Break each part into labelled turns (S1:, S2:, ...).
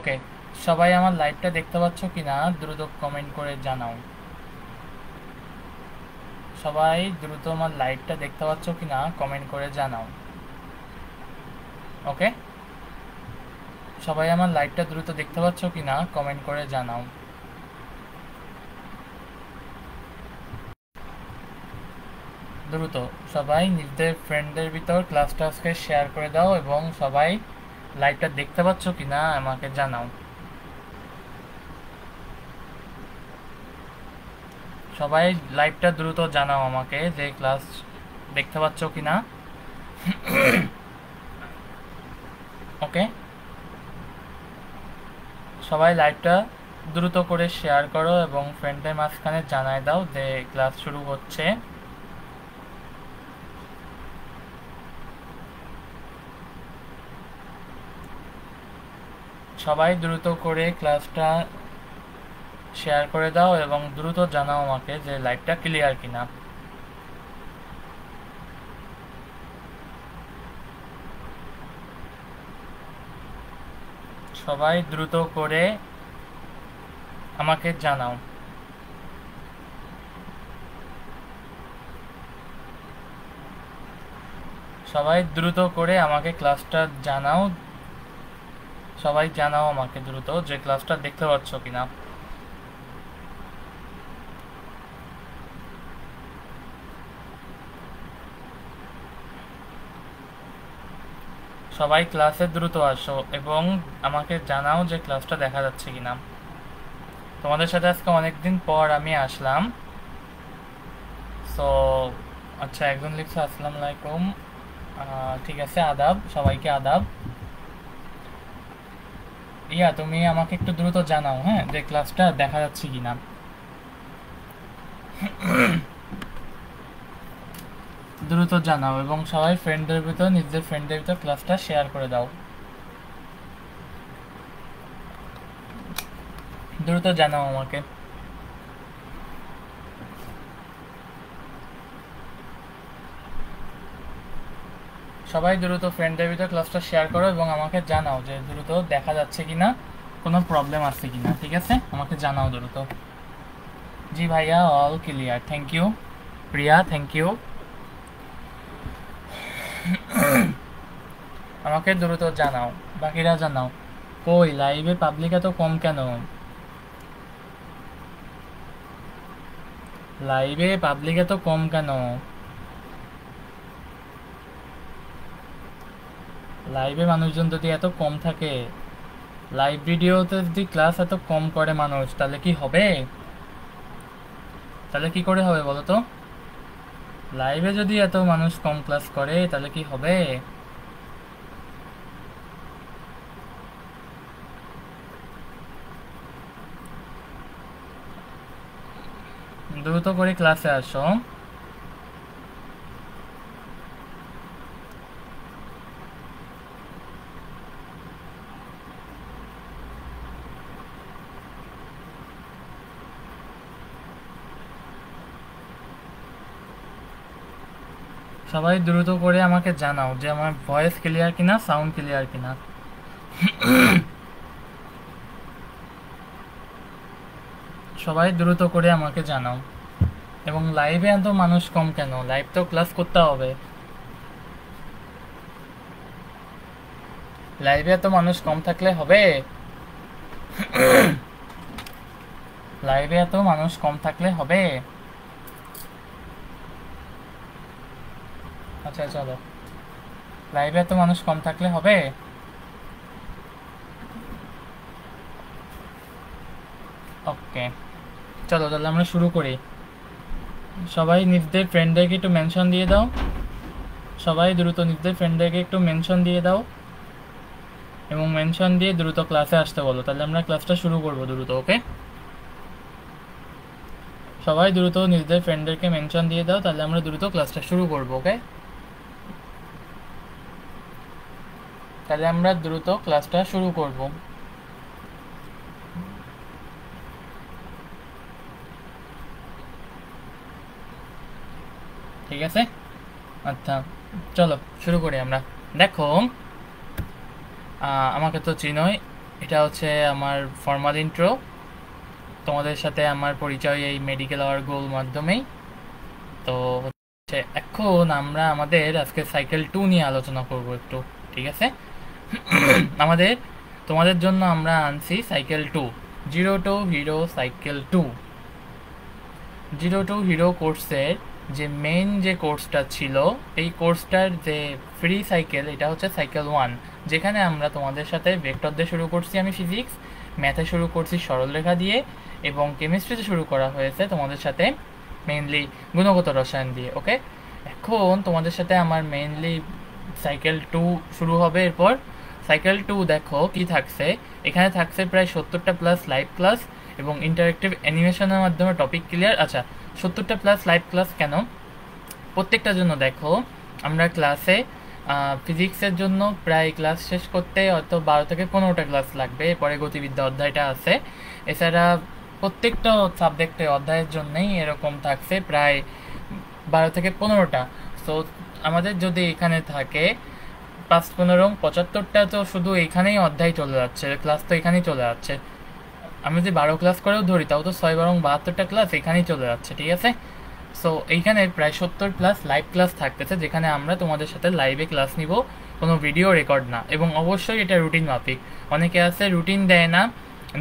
S1: ওকে, সবাই আমার লাইভটা দেখতে পাচ্ছ কিনা দ্রুত কমেন্ট করে জানাও। সবাই দ্রুত আমার লাইভটা দেখতে পাচ্ছ কিনা কমেন্ট করে জানাও। ওকে, সবাই আমার লাইভটা দ্রুত দেখতে পাচ্ছ কিনা কমেন্ট করে জানাও। দ্রুত সবাই নিজেদের ফ্রেন্ডদের ভিতর ক্লাসটা আজকে শেয়ার করে দাও এবং সবাই লাইভটা দেখতে পাচ্ছ কিনা আমাকে জানাও। সবাই লাইভটা দ্রুত জানাও আমাকে যে ক্লাস দেখতে পাচ্ছ কিনা। ওকে, সবাই লাইভটা দ্রুত করে শেয়ার করো এবং ফ্রেন্ডদের মাঝখানে জানায় দাও যে ক্লাস শুরু হচ্ছে। সবাই দ্রুত করে ক্লাসটা শেয়ার করে দাও এবং দ্রুত জানাও আমাকে যে লাইভটা ক্লিয়ার কিনা। সবাই দ্রুত করে আমাকে জানাও। সবাই দ্রুত করে আমাকে ক্লাসটা জানাও। সবাই জানাও আমাকে দ্রুত যে ক্লাসটা দেখতে পাচ্ছ কিনা। সবাই ক্লাসে দ্রুত আসো এবং আমাকে জানাও যে ক্লাসটা দেখা যাচ্ছে কিনা। তোমাদের সাথে আজকে অনেকদিন পর আমি আসলাম। সো আচ্ছা, একজন লিখছে আসসালামু আলাইকুম। ঠিক আছে, আদাব, সবাইকে আদাব। ইয়া, তুমি আমাকে একটু দ্রুত জানাও হ্যাঁ যে ক্লাসটা দেখা যাচ্ছে কিনা। দ্রুত জানাও এবং সবাই ফ্রেন্ডদের ভিতর নিজেদের ফ্রেন্ডদের ভিতর ক্লাসটা শেয়ার করে দাও। দ্রুত জানাও আমাকে। সবাই দ্রুত ফ্রেন্ডদের ভিতর ক্লাসটা শেয়ার করো এবং আমাকে জানাও যে দ্রুত দেখা যাচ্ছে কিনা, কোনো প্রবলেম আছে কিনা। ঠিক আছে, আমাকে জানাও দ্রুত। জি ভাইয়া, all clear, thank you. Priya, thank you. আমাকে দ্রুত জানাও, বাকিরা জানাও। কই লাইভে পাবলিক এত কম কেন? লাইভে পাবলিক এত কম কেন? লাইভে মানুষজন যদি এত কম থাকে, লাইভ ভিডিওতে যদি ক্লাস এত কম করে মানুষ, তাহলে কি হবে? তাহলে কি করে হবে বলো তো? লাইভে যদি এত মানুষ কম ক্লাস করে তাহলে কি হবে? দ্রুত করে ক্লাসে আসো। সবাই দ্রুত করে আমাকে জানাও যে আমার ভয়েস ক্লিয়ার কিনা, সাউন্ড ক্লিয়ার কিনা। সবাই দ্রুত করে আমাকে জানাও। এবং লাইভে এত মানুষ কম কেন? লাইভ তো ক্লাস করতে হবে। লাইভে এত মানুষ কম থাকলে হবে? লাইভে এত মানুষ কম থাকলে হবে? আচ্ছা চলো, লাইভে এত মানুষ কম থাকলে হবে? ওকে, চলো তাহলে আমরা শুরু করি। সবাই নিজেদের ফ্রেন্ডদেরকে একটু মেনশন দিয়ে দাও। সবাই দ্রুত নিজেদের ফ্রেন্ডদেরকে একটু মেনশন দিয়ে দাও এবং মেনশন দিয়ে দ্রুত ক্লাসে আসতে বলো, তাহলে আমরা ক্লাসটা শুরু করবো দ্রুত। ওকে, সবাই দ্রুত নিজেদের ফ্রেন্ডদেরকে মেনশন দিয়ে দাও, তাহলে আমরা দ্রুত ক্লাসটা শুরু করবো। ওকে, তাহলে আমরা দ্রুত ক্লাসটা শুরু করব। ঠিক আছে, আচ্ছা চলো শুরু করি আমরা। দেখো, আমাকে তো চিনোই, এটা হচ্ছে আমার ফর্মাল ইন্ট্রো। তোমাদের সাথে আমার পরিচয় এই মেডিকেল আওয়ার গোল মাধ্যমেই। তো হচ্ছে এখন আমরা আমাদের আজকে সাইকেল 2 নিয়ে আলোচনা করব একটু, ঠিক আছে? আমাদের তোমাদের জন্য আমরা আনছি cycle 2, zero two hero cycle 2। Zero two hero কোর্সের যে মেইন যে কোর্সটা ছিল, এই কোর্সটার যে ফ্রি সাইকেল, এটা হচ্ছে সাইকেল 1, যেখানে আমরা তোমাদের সাথে ভেক্টর দিয়ে শুরু করছি, আমি ফিজিক্স, ম্যাথে শুরু করছি সরলরেখা দিয়ে, এবং কেমিস্ট্রিতে শুরু করা হয়েছে তোমাদের সাথে মেইনলি গুণগত রসায়ন দিয়ে। ওকে, এখন তোমাদের সাথে আমার মেইনলি সাইকেল 2 শুরু হবে। এরপর সাইকেল 2 দেখো কি থাকছে, এখানে থাকছে প্রায় 70টা প্লাস লাইভ ক্লাস এবং ইন্টারেক্টিভ অ্যানিমেশনের মাধ্যমে টপিক ক্লিয়ার। আচ্ছা, 70টা প্লাস লাইভ ক্লাস কেন? প্রত্যেকটার জন্য দেখো আমরা ক্লাসে ফিজিক্সের জন্য প্রায় ক্লাস শেষ করতে হয়তো 12 থেকে 15টা ক্লাস লাগবে, এরপরে গতিবিদ্যা অধ্যায়টা আছে। এছাড়া প্রত্যেকটা সাবজেক্টের অধ্যায়ের জন্যই এরকম থাকছে প্রায় 12 থেকে 15টা। সো আমাদের যদি এখানে থাকে 5-15-75টা, তো শুধু এখানেই অধ্যায় চলে যাচ্ছে, ক্লাস তো এখানেই চলে যাচ্ছে। আমি যদি 12 ক্লাস করেও ধরি তাও তো 6-12-72টা ক্লাস এখানেই চলে যাচ্ছে, ঠিক আছে? সো এইখানে প্রায় 70 প্লাস লাইভ ক্লাস থাকতেছে, যেখানে আমরা তোমাদের সাথে লাইভে ক্লাস নিব, কোনো ভিডিও রেকর্ড না, এবং অবশ্যই এটা রুটিন মাফিক। অনেকে আছে রুটিন দেয় না,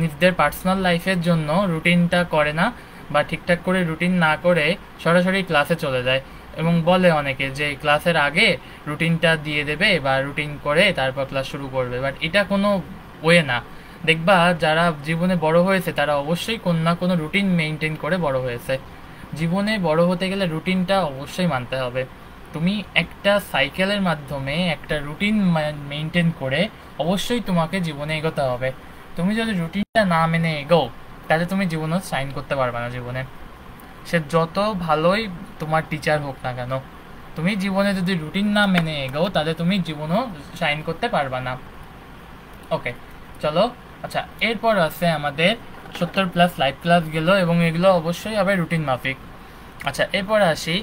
S1: নিজেদের পার্সোনাল লাইফের জন্য রুটিনটা করে না, বা ঠিকঠাক করে রুটিন না করে সরাসরি ক্লাসে চলে যায়, এবং বলে অনেকে যে ক্লাসের আগে রুটিনটা দিয়ে দেবে বা রুটিন করে তারপর ক্লাস শুরু করবে, বাট এটা কোনো ওয়ে না। দেখবা যারা জীবনে বড় হয়েছে তারা অবশ্যই কোনো না কোনো রুটিন মেনটেন করে বড় হয়েছে। জীবনে বড় হতে গেলে রুটিনটা অবশ্যই মানতে হবে। তুমি একটা সাইকেলের মাধ্যমে একটা রুটিন মেনটেন করে অবশ্যই তোমাকে জীবনে এগোতে হবে। তুমি যদি রুটিনটা না মেনে এগোও তাহলে তুমি জীবনে সাইন করতে পারবে না। জীবনে সে যত ভালোই তোমার টিচার হোক না কেন, তুমি জীবনে যদি রুটিন না মেনে এগোও তাহলে তুমি জীবনও সাইন করতে পারবে না। ওকে, চলো। আচ্ছা, এরপর আছে আমাদের 70 প্লাস লাইভ ক্লাস গেল, এবং এগুলো অবশ্যই হবে রুটিন মাফিক। আচ্ছা, এরপর আসি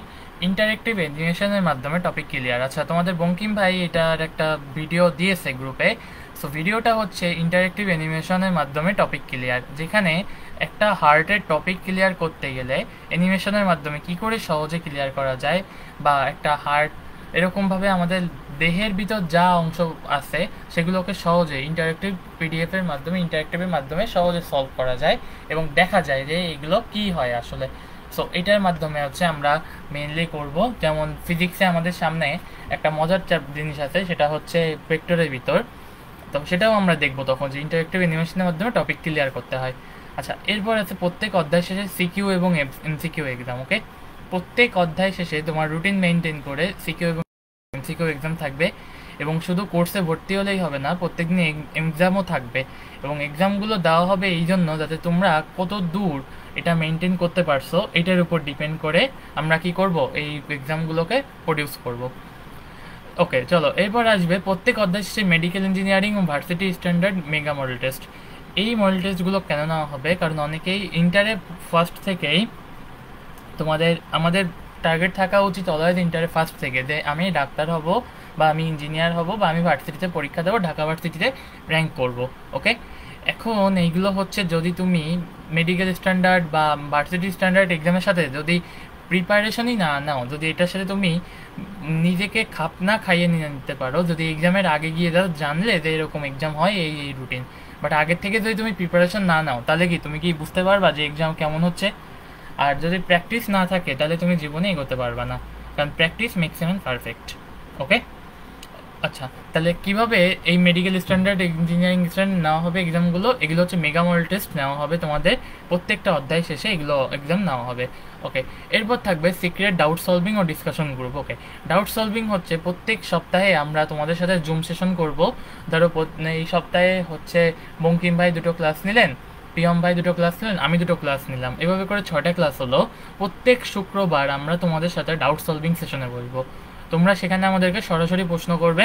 S1: ইন্টারেক্টিভ অ্যানিমেশনের মাধ্যমে টপিক ক্লিয়ার। আচ্ছা, তোমাদের বঙ্কিম ভাই এটার একটা ভিডিও দিয়েছে গ্রুপে। সো ভিডিওটা হচ্ছে ইন্টারেক্টিভ অ্যানিমেশনের মাধ্যমে টপিক ক্লিয়ার, যেখানে একটা হার্টের টপিক ক্লিয়ার করতে গেলে অ্যানিমেশনের মাধ্যমে কি করে সহজে ক্লিয়ার করা যায়, বা একটা হার্ট এরকমভাবে আমাদের দেহের ভিতর যা অংশ আছে সেগুলোকে সহজে ইন্টারেক্টিভ পিডিএফের মাধ্যমে, ইন্টারেক্টিভের মাধ্যমে সহজে সলভ করা যায় এবং দেখা যায় যে এগুলো কি হয় আসলে। সো এটার মাধ্যমে হচ্ছে আমরা মেইনলি করব। যেমন ফিজিক্সে আমাদের সামনে একটা মজার জিনিস আছে, সেটা হচ্ছে ভেক্টরের ভিতর, তো সেটাও আমরা দেখবো তখন যে ইন্টারেক্টিভ অ্যানিমেশনের মাধ্যমে টপিক ক্লিয়ার করতে হয়। আচ্ছা, এরপর আছে প্রত্যেক অধ্যায় শেষে সিকিউ এবং এমসিকিউ এক্সাম। ওকে, প্রত্যেক অধ্যায় শেষে তোমার রুটিন মেনটেন করে সিকিউ এবং এমসিকিউ এক্সাম থাকবে, এবং শুধু কোর্সে ভর্তি হলেই হবে না, প্রত্যেকদিন এক্সামও থাকবে, এবং এক্সামগুলো দেওয়া হবে এই জন্য যাতে তোমরা কত দূর এটা মেনটেন করতে পারছো এটার উপর ডিপেন্ড করে আমরা কি করব, এই এক্সামগুলোকে প্রডিউস করব। ওকে, চলো। এরপর আসবে প্রত্যেক অধ্যায় শেষে মেডিকেল ইঞ্জিনিয়ারিং ও varsity standard mega model test. এই মডেল টেস্টগুলো কেন নেওয়া হবে? কারণ অনেকেই ইন্টারে ফার্স্ট থেকেই আমাদের টার্গেট থাকা উচিত অলওয়েজ ইন্টারে ফার্স্ট থেকে, যে আমি ডাক্তার হব বা আমি ইঞ্জিনিয়ার হব বা আমি ভার্সিটিতে পরীক্ষা দেবো, ঢাকা ভার্সিটিতে র্যাঙ্ক করব। ওকে, এখন এইগুলো হচ্ছে যদি তুমি মেডিকেল স্ট্যান্ডার্ড বা ভার্সিটি স্ট্যান্ডার্ড এক্সামের সাথে যদি প্রিপারেশনই না নাও, যদি এটার সাথে তুমি নিজেকে খাপ না খাইয়ে নিয়ে নিতে পারো, যদি এক্সামের আগে গিয়ে জানলে যে এরকম এক্সাম হয়, এই এই রুটিন, বাট আগের থেকে যদি তুমি প্রিপারেশন না নাও তাহলে কি তুমি কি বুঝতে পারবা যে এক্সাম কেমন হচ্ছে? আর যদি প্র্যাকটিস না থাকে তাহলে তুমি জীবনে এগোতে পারবা না, কারণ practice makes a man perfect. Okay, আচ্ছা, তাহলে কিভাবে এই মেডিকেল স্ট্যান্ডার্ড ইঞ্জিনিয়ারিং স্ট্যান্ডার্ড নেওয়া হবে এক্সামগুলো? এগুলো হচ্ছে মেগা মডেল টেস্ট নেওয়া হবে তোমাদের প্রত্যেকটা অধ্যায় শেষে, এগুলো এক্সাম নেওয়া হবে। ওকে, এরপর থাকবে সিক্রেট ডাউট সলভিং ও ডিসকাশন গ্রুপ। ওকে, ডাউট সলভিং হচ্ছে প্রত্যেক সপ্তাহে আমরা তোমাদের সাথে জুম সেশন করব। ধরো এই সপ্তাহে হচ্ছে বঙ্কিম ভাই 2টো ক্লাস নিলেন, প্রিয়ম ভাই 2টো ক্লাস নিলেন, আমি 2টো ক্লাস নিলাম, এভাবে করে 6টা ক্লাস হলো। প্রত্যেক শুক্রবার আমরা তোমাদের সাথে ডাউট সলভিং সেশনে বলবো। তোমরা সেখানে আমাদেরকে সরাসরি প্রশ্ন করবে,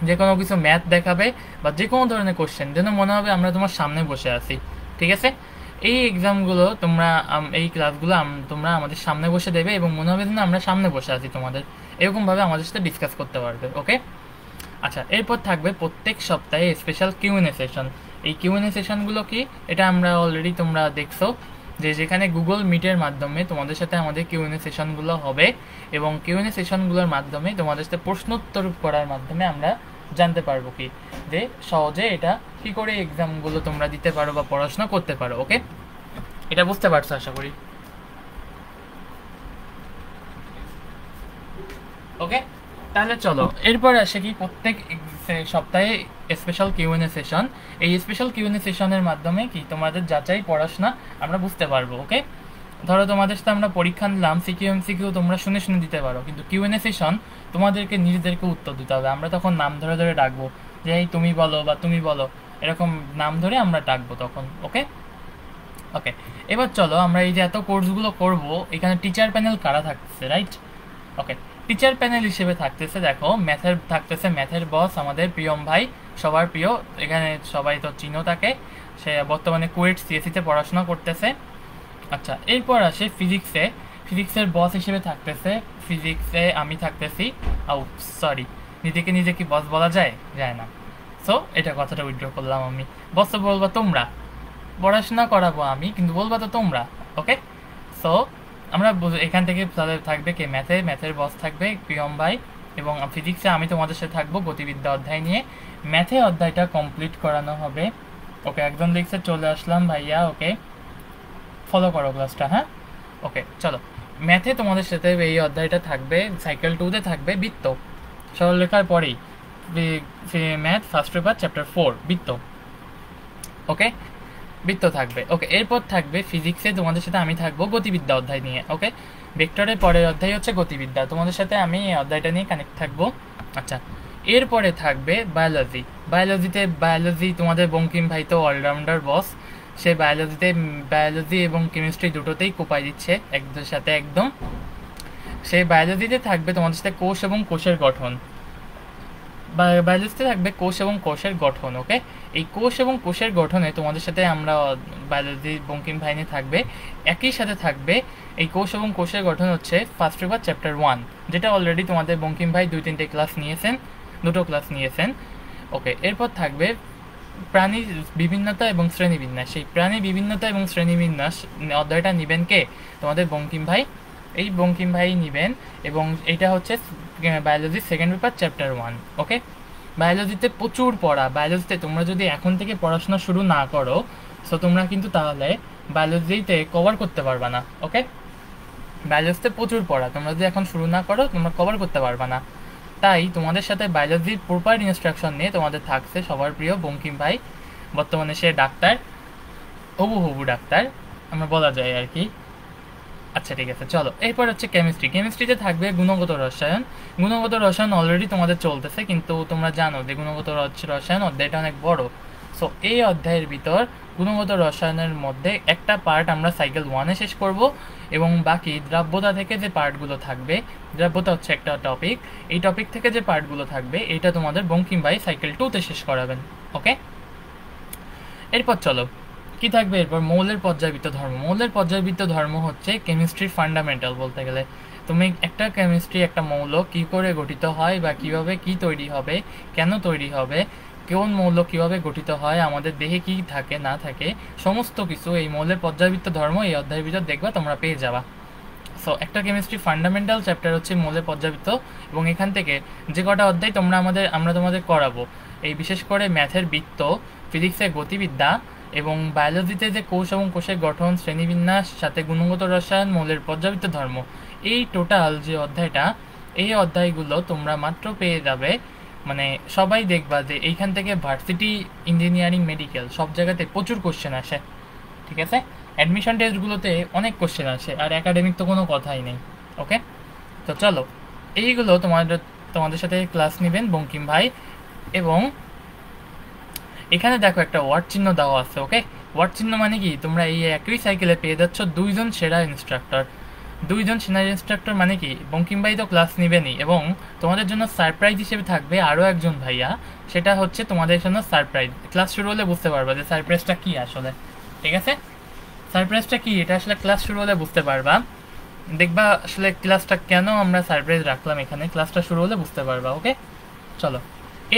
S1: যে কোনো কিছু ম্যাথ দেখাবে বা যে কোনো ধরনের কোশ্চেন, যেন মনে হবে আমরা তোমার সামনে বসে আছি, ঠিক আছে? এই এক্সামগুলো তোমরা এই ক্লাসগুলো তোমরা আমাদের সামনে বসে দেবে এবং মনে হবে যেন আমরা সামনে বসে আছি তোমাদের, এরকমভাবে আমাদের সাথে ডিসকাস করতে পারবে। ওকে, আচ্ছা, এরপর থাকবে প্রত্যেক সপ্তাহে স্পেশাল কিউএনএ সেশন। এই কিউএনএ সেশনগুলো কি, এটা আমরা অলরেডি তোমরা দেখছো যে যেখানে গুগল মিটের মাধ্যমে তোমাদের সাথে আমাদের কিউএনএ সেশনগুলো হবে, এবং কিউএনএ সেশনগুলোর মাধ্যমে তোমাদের সাথে প্রশ্নোত্তর করার মাধ্যমে আমরা জানতে পারবো কি যে সহজে এটা কি করে এক্সামগুলো তোমরা দিতে পারো বা পড়াশোনা করতে পারো। ওকে, এটা বুঝতে পারছো আশা করি। ওকে, তাহলে চলো এরপর আসে কি প্রত্যেক সপ্তাহে স্পেশাল কিউএনএ সেশন। এই স্পেশাল কিউএনএ সেশনের মাধ্যমে কি তোমাদের যাচাই পড়াশোনা আমরা বুঝতে পারবো। ওকে, ধরো তোমাদের সাথে আমরা পরীক্ষা নিলাম, সিকিউ এমসিকিউ তোমরা শুনে শুনে দিতে পারো, কিন্তু কিউএনএ সেশন তোমাদেরকে নিজেদেরকে উত্তর দিতে হবে। আমরা তখন নাম ধরে ধরে ডাকবো যে এই তুমি বলো বা তুমি বলো, এরকম নাম ধরে আমরা ডাকবো তখন। ওকে ওকে, এবার চলো আমরা এই যে এত কোর্সগুলো করব, এখানে টিচার প্যানেল কারা থাকতেছে, রাইট? ওকে, টিচার প্যানেল হিসেবে থাকতেছে, দেখো ম্যাথের থাকতেছে, ম্যাথের বস আমাদের প্রিয়ম ভাই, সবার প্রিয়, এখানে সবাই তো চিনো তাকে, সে বর্তমানে কুয়েট সিএসিতে পড়াশোনা করতেছে। আচ্ছা, এরপর আসে ফিজিক্সে, ফিজিক্সের বস হিসেবে থাকতেছে, ফিজিক্সে আমি থাকতেছি, সরি নিজেকে নিজে কি বস বলা যায়? যায় না, সো এটা কথাটা উইথড্র করলাম আমি। বস তো বলবা তোমরা, পড়াশোনা করাবো আমি, কিন্তু বলবা তো তোমরা। ওকে, সো আমরা এখান থেকে তাহলে থাকবে কে, ম্যাথের বস থাকবে প্রিয়ম ভাই, এবং ফিজিক্সে আমি তোমাদের সাথে থাকবো গতিবিদ্যা অধ্যায় নিয়ে। ম্যাথে অধ্যায়টা কমপ্লিট করানো হবে। ওকে, একজন লিখছে চলে আসলাম ভাইয়া। ওকে, ফলো করো ক্লাসটা, হ্যাঁ। ওকে চলো, ম্যাথে তোমাদের সাথে এই অধ্যায়টা থাকবে, সাইকেল 2-তে থাকবে বৃত্ত, সরলরেখার পরেই ম্যাথ ফার্স্ট পেপার চ্যাপ্টার 4 বৃত্ত। ওকে, বৃত্ত থাকবে। ওকে, এরপর থাকবে ফিজিক্সে তোমাদের সাথে আমি থাকবো গতিবিদ্যা অধ্যায় নিয়ে। ওকে, ভেক্টরের পরের অধ্যায় হচ্ছে গতিবিদ্যা, তোমাদের সাথে আমি এই অধ্যায়টা নিয়ে কানেক্ট থাকবো। আচ্ছা, এরপরে থাকবে বায়োলজি। বায়োলজি তোমাদের বঙ্কিম ভাই তো অলরাউন্ডার বস, সে বায়োলজি এবং কেমিস্ট্রি দুটোতেই কোপাই দিচ্ছে একদের সাথে একদম। সে বায়োলজিতে থাকবে তোমাদের সাথে কোষ এবং কোষের গঠন, বায়োলজিতে থাকবে কোষ এবং কোষের গঠন। ওকে, এই কোষ এবং কোষের গঠনে তোমাদের সাথে আমরা বায়োলজি বঙ্কিম ভাই নিয়ে থাকবে। একই সাথে থাকবে এই কোষ এবং কোষের গঠন হচ্ছে ফার্স্ট পেপার চ্যাপ্টার 1, যেটা অলরেডি তোমাদের বঙ্কিম ভাই 2-3টে ক্লাস নিয়েছেন, 2টো ক্লাস নিয়েছেন। ওকে, এরপর থাকবে প্রাণীর বিভিন্নতা এবং শ্রেণীবিন্যাস। সেই প্রাণী বিভিন্নতা এবং শ্রেণীবিন্যাস অধ্যায়টা নেবেন কে, তোমাদের বঙ্কিম ভাই, এই বঙ্কিম ভাই নেবেন, এবং এটা হচ্ছে বায়োলজি সেকেন্ড পেপার চ্যাপ্টার 1। ওকে, বায়োলজিতে প্রচুর পড়া, বায়োলজিতে তোমরা যদি এখন থেকে পড়াশোনা শুরু না করো, সো তোমরা কিন্তু তাহলে বায়োলজিতে কভার করতে পারবা না। ওকে, বায়োলজিতে প্রচুর পড়া, তোমরা যদি এখন শুরু না করো তোমরা কভার করতে পারবা না। তাই তোমাদের সাথে বায়োলজির প্রপার ইনস্ট্রাকশন নিয়ে তোমাদের থাকছে সবার প্রিয় বঙ্কিম ভাই, বর্তমানে সে ডাক্তার, হবু ডাক্তার আমরা বলা যায় আর কি। আচ্ছা ঠিক আছে, চলো এরপর হচ্ছে কেমিস্ট্রিতে থাকবে গুণগত রসায়ন অলরেডি তোমাদের চলতেছে, কিন্তু তোমরা জানো যে গুণগত রসায়ন অধ্যায়টা অনেক বড়। সো এই অধ্যায়ের ভিতর গুণগত রসায়নের মধ্যে একটা পার্ট আমরা সাইকেল 1-এ শেষ করব, এবং বাকি দ্রাব্যতা থেকে যে পার্টগুলো থাকবে, দ্রাব্যতা হচ্ছে একটা টপিক, এই টপিক থেকে যে পার্টগুলো থাকবে এটা তোমাদের বঙ্কিম ভাই সাইকেল 2-তে শেষ করাবেন। ওকে, এরপর চলো কি থাকবে, এরপর মৌলের পর্যায়বৃত্ত ধর্ম হচ্ছে কেমিস্ট্রির ফান্ডামেন্টাল বলতে গেলে। তুমি একটা কেমিস্ট্রি, একটা মৌল কি করে গঠিত হয় বা কিভাবে কি তৈরি হবে, কেন তৈরি হবে, কোন মৌল কিভাবে গঠিত হয়, আমাদের দেহে কি থাকে না থাকে, সমস্ত কিছু এই মৌলের পর্যায়বৃত্ত ধর্ম এই অধ্যায়ের ভিতর দেখবা তোমরা পেয়ে যাবা। সো একটা কেমিস্ট্রি ফান্ডামেন্টাল চ্যাপ্টার হচ্ছে মৌলের পর্যাবৃত্ত, এবং এখান থেকে যে কটা অধ্যায় আমরা তোমাদের করাবো, এই বিশেষ করে ম্যাথের বৃত্ত, ফিজিক্সের গতিবিদ্যা, এবং বায়োলজিতে যে কোষ এবং কোষের গঠন, শ্রেণীবিন্যাস, সাথে গুণগত রসায়ন, মৌলের পর্যাবৃত্ত ধর্ম, এই টোটাল যে অধ্যায়টা, এই অধ্যায়গুলো তোমরা মাত্র পেয়ে যাবে, মানে সবাই দেখবা যে এইখান থেকে ভার্সিটি, ইঞ্জিনিয়ারিং, মেডিকেল সব জায়গাতে প্রচুর কোশ্চেন আসে। ঠিক আছে, অ্যাডমিশন টেস্টগুলোতে অনেক কোশ্চেন আসে, আর একাডেমিক তো কোনো কথাই নেই। ওকে, তো চলো এইগুলো তোমাদের সাথে ক্লাস নেবেন বঙ্কিম ভাই, এবং এখানে দেখো একটা ওয়ার্ড চিহ্ন দেওয়া আছে। ওকে, ওয়ার্ড চিহ্ন মানে কি, তোমরা এই একই সাইকেলে পেয়ে যাচ্ছ দুইজন সেরা ইনস্ট্রাক্টর। মানে কি, বঙ্কিম ভাই তো ক্লাস নেবেনই, এবং তোমাদের জন্য সারপ্রাইজ হিসেবে থাকবে আরও একজন ভাইয়া, সেটা হচ্ছে তোমাদের জন্য সারপ্রাইজ। ক্লাস শুরু হলে বুঝতে পারবা যে সারপ্রাইজটা কি আসলে। ঠিক আছে, সারপ্রাইজটা কি এটা আসলে ক্লাস শুরু হলে বুঝতে পারবা, দেখবা আসলে ক্লাসটা কেন আমরা সারপ্রাইজ রাখলাম এখানে, ক্লাসটা শুরু হলে বুঝতে পারবা। ওকে, চলো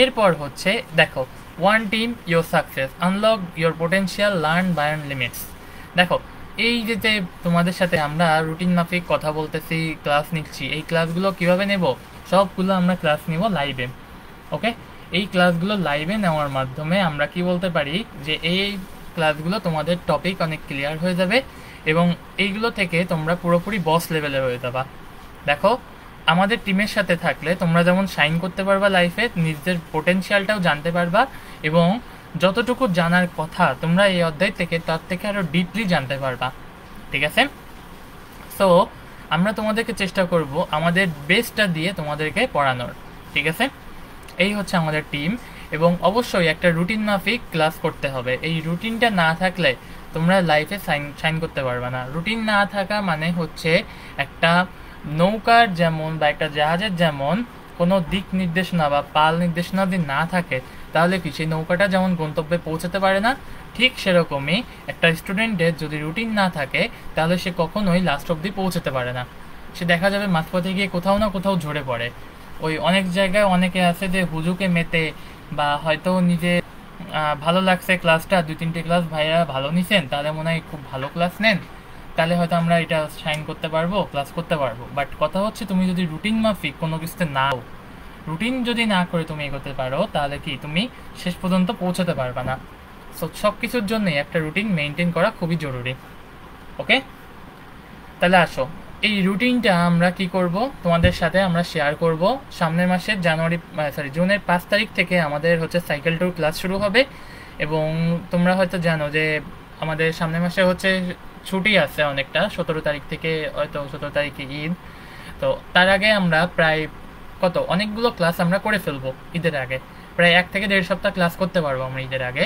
S1: এরপর হচ্ছে দেখো one team your success, unlock your potential, learn Bayern limits. দেখো, এই যে তোমাদের সাথে আমরা রুটিন মাফিক কথা বলতেছি, ক্লাস নিচ্ছি, এই ক্লাসগুলো কিভাবে নেব? সবগুলো আমরা ক্লাস নিব লাইভে। ওকে, এই ক্লাসগুলো লাইভে নেওয়ার মাধ্যমে আমরা কি বলতে পারি যে এই ক্লাসগুলো তোমাদের টপিক অনেক ক্লিয়ার হয়ে যাবে এবং এইগুলো থেকে তোমরা পুরোপুরি বস লেভেলে হয়ে যাবা। দেখো, আমাদের টিমের সাথে থাকলে তোমরা যেমন শাইন করতে পারবা লাইফে, নিজেদের পোটেনশিয়ালটাও জানতে পারবা এবং যতটুকু জানার কথা তোমরা এই অধ্যায় থেকে তার থেকে আরও ডিপলি জানতে পারবা। ঠিক আছে? সো আমরা তোমাদেরকে চেষ্টা করব আমাদের বেস্টটা দিয়ে তোমাদেরকে পড়ানোর। ঠিক আছে? এই হচ্ছে আমাদের টিম এবং অবশ্যই একটা রুটিন মাফিক ক্লাস করতে হবে। এই রুটিনটা না থাকলে তোমরা লাইফে শাইন করতে পারবে না। রুটিন না থাকা মানে হচ্ছে একটা নৌকার যেমন বা একটা জাহাজের যেমন কোনো দিক নির্দেশনা বা পাল নির্দেশনা যদি না থাকে তাহলে কি সেই নৌকাটা যেমন গন্তব্যে পৌঁছাতে পারে না, ঠিক সেরকমই একটা স্টুডেন্টের যদি রুটিন না থাকে তাহলে সে কখনোই লাস্ট অবধি পৌঁছাতে পারে না। সে দেখা যাবে মাঝপথে গিয়ে কোথাও না কোথাও ঝরে পড়ে। ওই অনেক জায়গায় অনেকে আছে যে হুজুকে মেতে বা হয়তো নিজে ভালো লাগছে ক্লাসটা, 2-3টে ক্লাস ভাইয়া ভালো নিছেন, তাহলে মনে হয় খুব ভালো ক্লাস নেন, তাহলে হয়তো আমরা এটা সাইন করতে পারবো, ক্লাস করতে পারবো। বাট কথা হচ্ছে তুমি যদি রুটিন মাফিক কোনো কিছুতে নাও, রুটিন যদি না করে তুমি এগোতে পারো তাহলে কি তুমি শেষ পর্যন্ত পৌঁছাতে পারবে না। সো সব কিছুর জন্যই একটা রুটিন মেনটেন করা খুবই জরুরি। ওকে, তাহলে আসো এই রুটিনটা আমরা কি করব তোমাদের সাথে আমরা শেয়ার করব। সামনের মাসের জুনের 5 তারিখ থেকে আমাদের হচ্ছে সাইকেল ট্যুর ক্লাস শুরু হবে এবং তোমরা হয়তো জানো যে আমাদের সামনের মাসে হচ্ছে ছুটি আছে অনেকটা, 17 তারিখ থেকে, হয়তো 17 তারিখে ঈদ। তো তার আগে আমরা প্রায় অনেকগুলো ক্লাস আমরা করে ফেলবো ঈদের আগে, প্রায় 1 থেকে 1.5 সপ্তাহ ক্লাস করতে পারবো আমরা ঈদের আগে।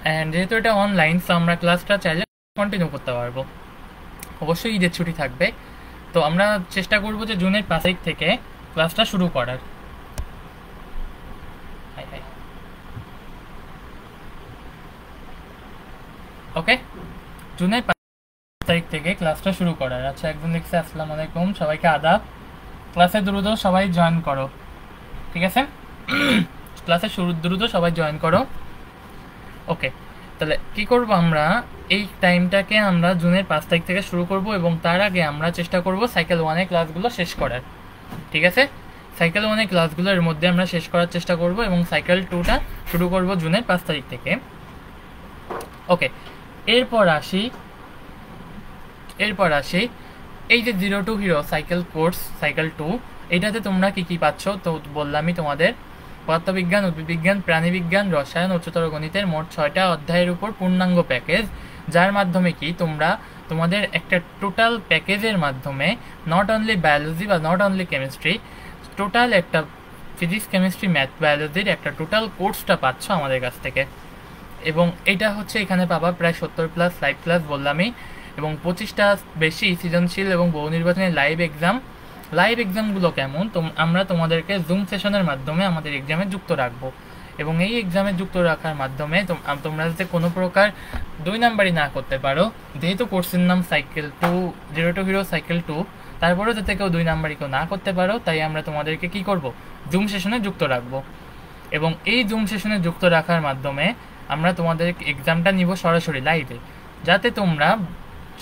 S1: অ্যান্ড যেহেতু এটা অনলাইন, সো আমরা ক্লাসটা চাইলে কন্টিনিউ করতে পারবো, অবশ্যই ঈদের ছুটি থাকবে। তো আমরা চেষ্টা করব যে জুনের 5 তারিখ থেকে ক্লাসটা শুরু করার। ওকে, জুনের 5 তারিখ থেকে ক্লাসটা শুরু করার। আচ্ছা, একজন লিখছে আসসালামু আলাইকুম, সবাইকে আদাব, ক্লাসে দ্রুত সবাই জয়েন করো। ঠিক আছে, ক্লাসে দ্রুত সবাই জয়েন করো। ওকে, তাহলে কি করব আমরা এই টাইমটাকে আমরা জুনের 5 তারিখ থেকে শুরু করব এবং তার আগে আমরা চেষ্টা করব সাইকেল 1-এর ক্লাসগুলো শেষ করার। ঠিক আছে, সাইকেল 1-এর ক্লাসগুলোর মধ্যে আমরা শেষ করার চেষ্টা করব এবং সাইকেল 2টা শুরু করব জুনের 5 তারিখ থেকে। ওকে, এরপর আসি এই যে 0 to Hero cycle course cycle 2, এটাতে তোমরা কি পাচ্ছ তো বললামই তোমাদের। পদার্থবিজ্ঞান, উদ্ভিদবিজ্ঞান, প্রাণীবিজ্ঞান, রসায়ন, উচ্চতর গণিতের মোট 6টা অধ্যায়ের উপর পূর্ণাঙ্গ প্যাকেজ, যার মাধ্যমে কি তোমরা তোমাদের একটা টোটাল প্যাকেজের মাধ্যমে নট অনলি বায়োলজি বা নট অনলি কেমিস্ট্রি, টোটাল একটা ফিজিক্স, কেমিস্ট্রি, ম্যাথ, বায়োলজির একটা টোটাল কোর্সটা পাচ্ছ আমাদের কাছ থেকে। এবং এটা হচ্ছে এখানে পাবা প্রায় 70+ লাইভ ক্লাস বললামই এবং 25টা বেশি সৃজনশীল এবং বহু নির্বাচনের লাইভ এক্সামগুলো কেমন আমরা তোমাদেরকে জুম সেশনের মাধ্যমে আমাদের এক্সামে যুক্ত রাখবো এবং এই এক্সামে যুক্ত রাখার মাধ্যমে তোমরা যাতে কোনো প্রকার 2 নাম্বারই না করতে পারো, যেহেতু কোর্সের নাম সাইকেল 2, 0 to Hero সাইকেল 2, তারপরেও যাতে কেউ 2 নাম্বারই কেউ না করতে পারো, তাই আমরা তোমাদেরকে কি করব, জুম সেশনে যুক্ত রাখবো এবং এই জুম সেশনে যুক্ত রাখার মাধ্যমে আমরা তোমাদের এক্সামটা নিব সরাসরি লাইভে, যাতে তোমরা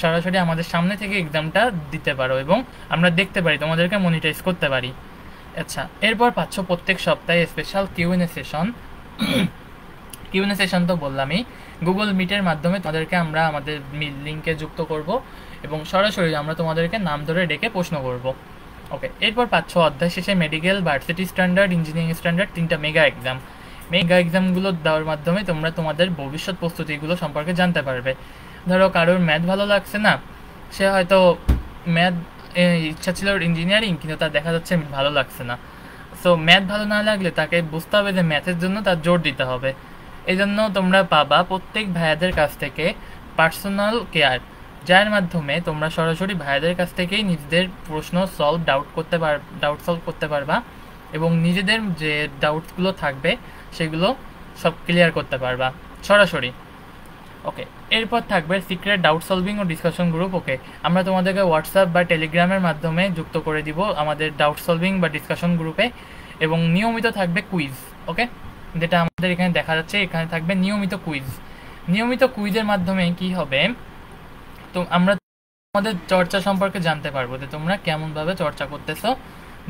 S1: সরাসরি আমাদের সামনে থেকে এক্সামটা দিতে পারো এবং আমরা দেখতে পারি, তোমাদেরকে মনিটাইজ করতে পারি। আচ্ছা, এরপর পাচ্ছ প্রত্যেক সপ্তাহে স্পেশাল কিউএনএ সেশন তো বললামই, গুগল মিটের মাধ্যমে তোমাদেরকে আমরা আমাদের লিঙ্কে যুক্ত করব এবং সরাসরি আমরা তোমাদেরকে নাম ধরে ডেকে প্রশ্ন করব। ওকে, এরপর পাচ্ছ অধ্যায় শেষে medical, varsity standard, engineering standard 3টা মেগা এক্সামগুলো দেওয়ার মাধ্যমে তোমরা তোমাদের ভবিষ্যৎ প্রস্তুতিগুলো সম্পর্কে জানতে পারবে। ধরো কারোর ম্যাথ ভালো লাগছে না, সে হয়তো ম্যাথ ইচ্ছা ছিল ইঞ্জিনিয়ারিং, কিন্তু তার দেখা যাচ্ছে ভালো লাগছে না। সো ম্যাথ ভালো না লাগলে তাকে বুঝতে হবে যে ম্যাথের জন্য তার জোর দিতে হবে। এই জন্য তোমরা পাবা প্রত্যেক ভাইয়াদের কাছ থেকে পার্সোনাল কেয়ার, যার মাধ্যমে তোমরা সরাসরি ভাইয়াদের কাছ থেকেই নিজেদের প্রশ্ন ডাউট সলভ করতে পারবা এবং নিজেদের যে ডাউটসগুলো থাকবে সেগুলো সব ক্লিয়ার করতে পারবা সরাসরি। ওকে, এরপর থাকবে সিক্রেট ডাউট সলভিং ও ডিসকাশন গ্রুপ। ওকে, আমরা তোমাদেরকে হোয়াটসঅ্যাপ বা টেলিগ্রামের মাধ্যমে যুক্ত করে দিব আমাদের ডাউট সলভিং বা ডিসকাশন গ্রুপে এবং নিয়মিত থাকবে কুইজ। ওকে, যেটা আমাদের এখানে দেখা যাচ্ছে, এখানে থাকবে নিয়মিত কুইজ। নিয়মিত কুইজের মাধ্যমে কি হবে, তো আমরা আমাদের চর্চা সম্পর্কে জানতে পারবো যে তোমরা কেমনভাবে চর্চা করতেছো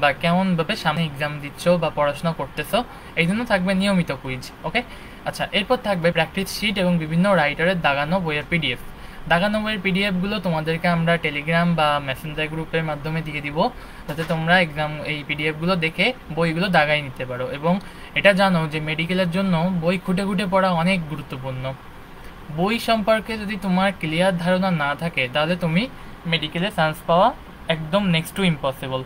S1: বা কেমনভাবে সামনে এক্সাম দিচ্ছ বা পড়াশোনা করতেছো। এই জন্য থাকবে নিয়মিত কুইজ। ওকে, আচ্ছা, এরপর থাকবে প্র্যাকটিস শিট এবং বিভিন্ন রাইটারের দাগানো বইয়ের পিডিএফ। দাগানো বইয়ের পিডিএফগুলো তোমাদেরকে আমরা টেলিগ্রাম বা মেসেঞ্জার গ্রুপের মাধ্যমে দিয়ে দিব, যাতে তোমরা এক্সাম এই পিডিএফগুলো দেখে বইগুলো দাগাই নিতে পারো। এবং এটা জানো যে মেডিকেলের জন্য বই খুঁটে খুঁটে পড়া অনেক গুরুত্বপূর্ণ। বই সম্পর্কে যদি তোমার ক্লিয়ার ধারণা না থাকে, তাহলে তুমি মেডিকেলে চান্স পাওয়া একদম নেক্সট টু ইম্পসিবল।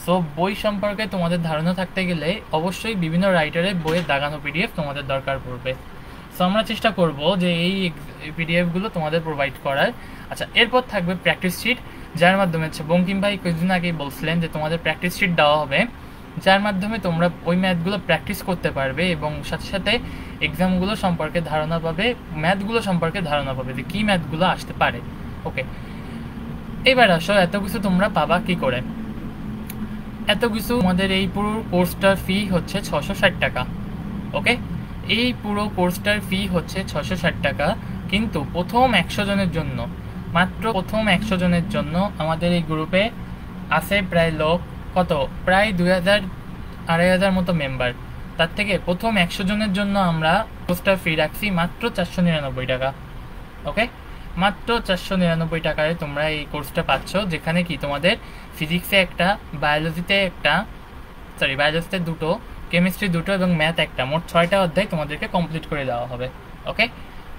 S1: সো বই সম্পর্কে তোমাদের ধারণা থাকতে গেলে অবশ্যই বিভিন্ন রাইটারের বইয়ের দাগানো পিডিএফ তোমাদের দরকার পড়বে। সো আমরা চেষ্টা করব যে এই পিডিএফগুলো তোমাদের প্রোভাইড করার। আচ্ছা, এরপর থাকবে প্র্যাকটিস শিট, যার মাধ্যমে বঙ্কিম ভাই কিছুদিন আগেই বলছিলেন যে তোমাদের প্র্যাকটিস শিট দেওয়া হবে, যার মাধ্যমে তোমরা ওই ম্যাথগুলো প্র্যাকটিস করতে পারবে এবং সাথে সাথে এক্সামগুলো সম্পর্কে ধারণা পাবে, ম্যাথগুলো সম্পর্কে ধারণা পাবে যে কী ম্যাথগুলো আসতে পারে। ওকে, এবার আসো এত কিছু তোমরা পাবা কি করে। এত কিছু আমাদের এই পুরো কোর্সটার ফি হচ্ছে 660 টাকা। ওকে, এই পুরো কোর্সটার ফি হচ্ছে 660 টাকা, কিন্তু প্রথম 100 জনের জন্য, মাত্র প্রথম 100 জনের জন্য আমাদের এই গ্রুপে আছে প্রায় লোক কত, প্রায় 2000-2500 মতো মেম্বার। তার থেকে প্রথম 100 জনের জন্য আমরা কোর্সটার ফি রাখছি মাত্র 499 টাকা। ওকে, মাত্র 499 টাকায় তোমরা এই কোর্সটা পাচ্ছ, যেখানে কি তোমাদের ফিজিক্সে একটা, বায়োলজিতে দুটো, কেমিস্ট্রি দুটো এবং ম্যাথ একটা, মোট 6টা অধ্যায় তোমাদেরকে কমপ্লিট করে দেওয়া হবে। ওকে,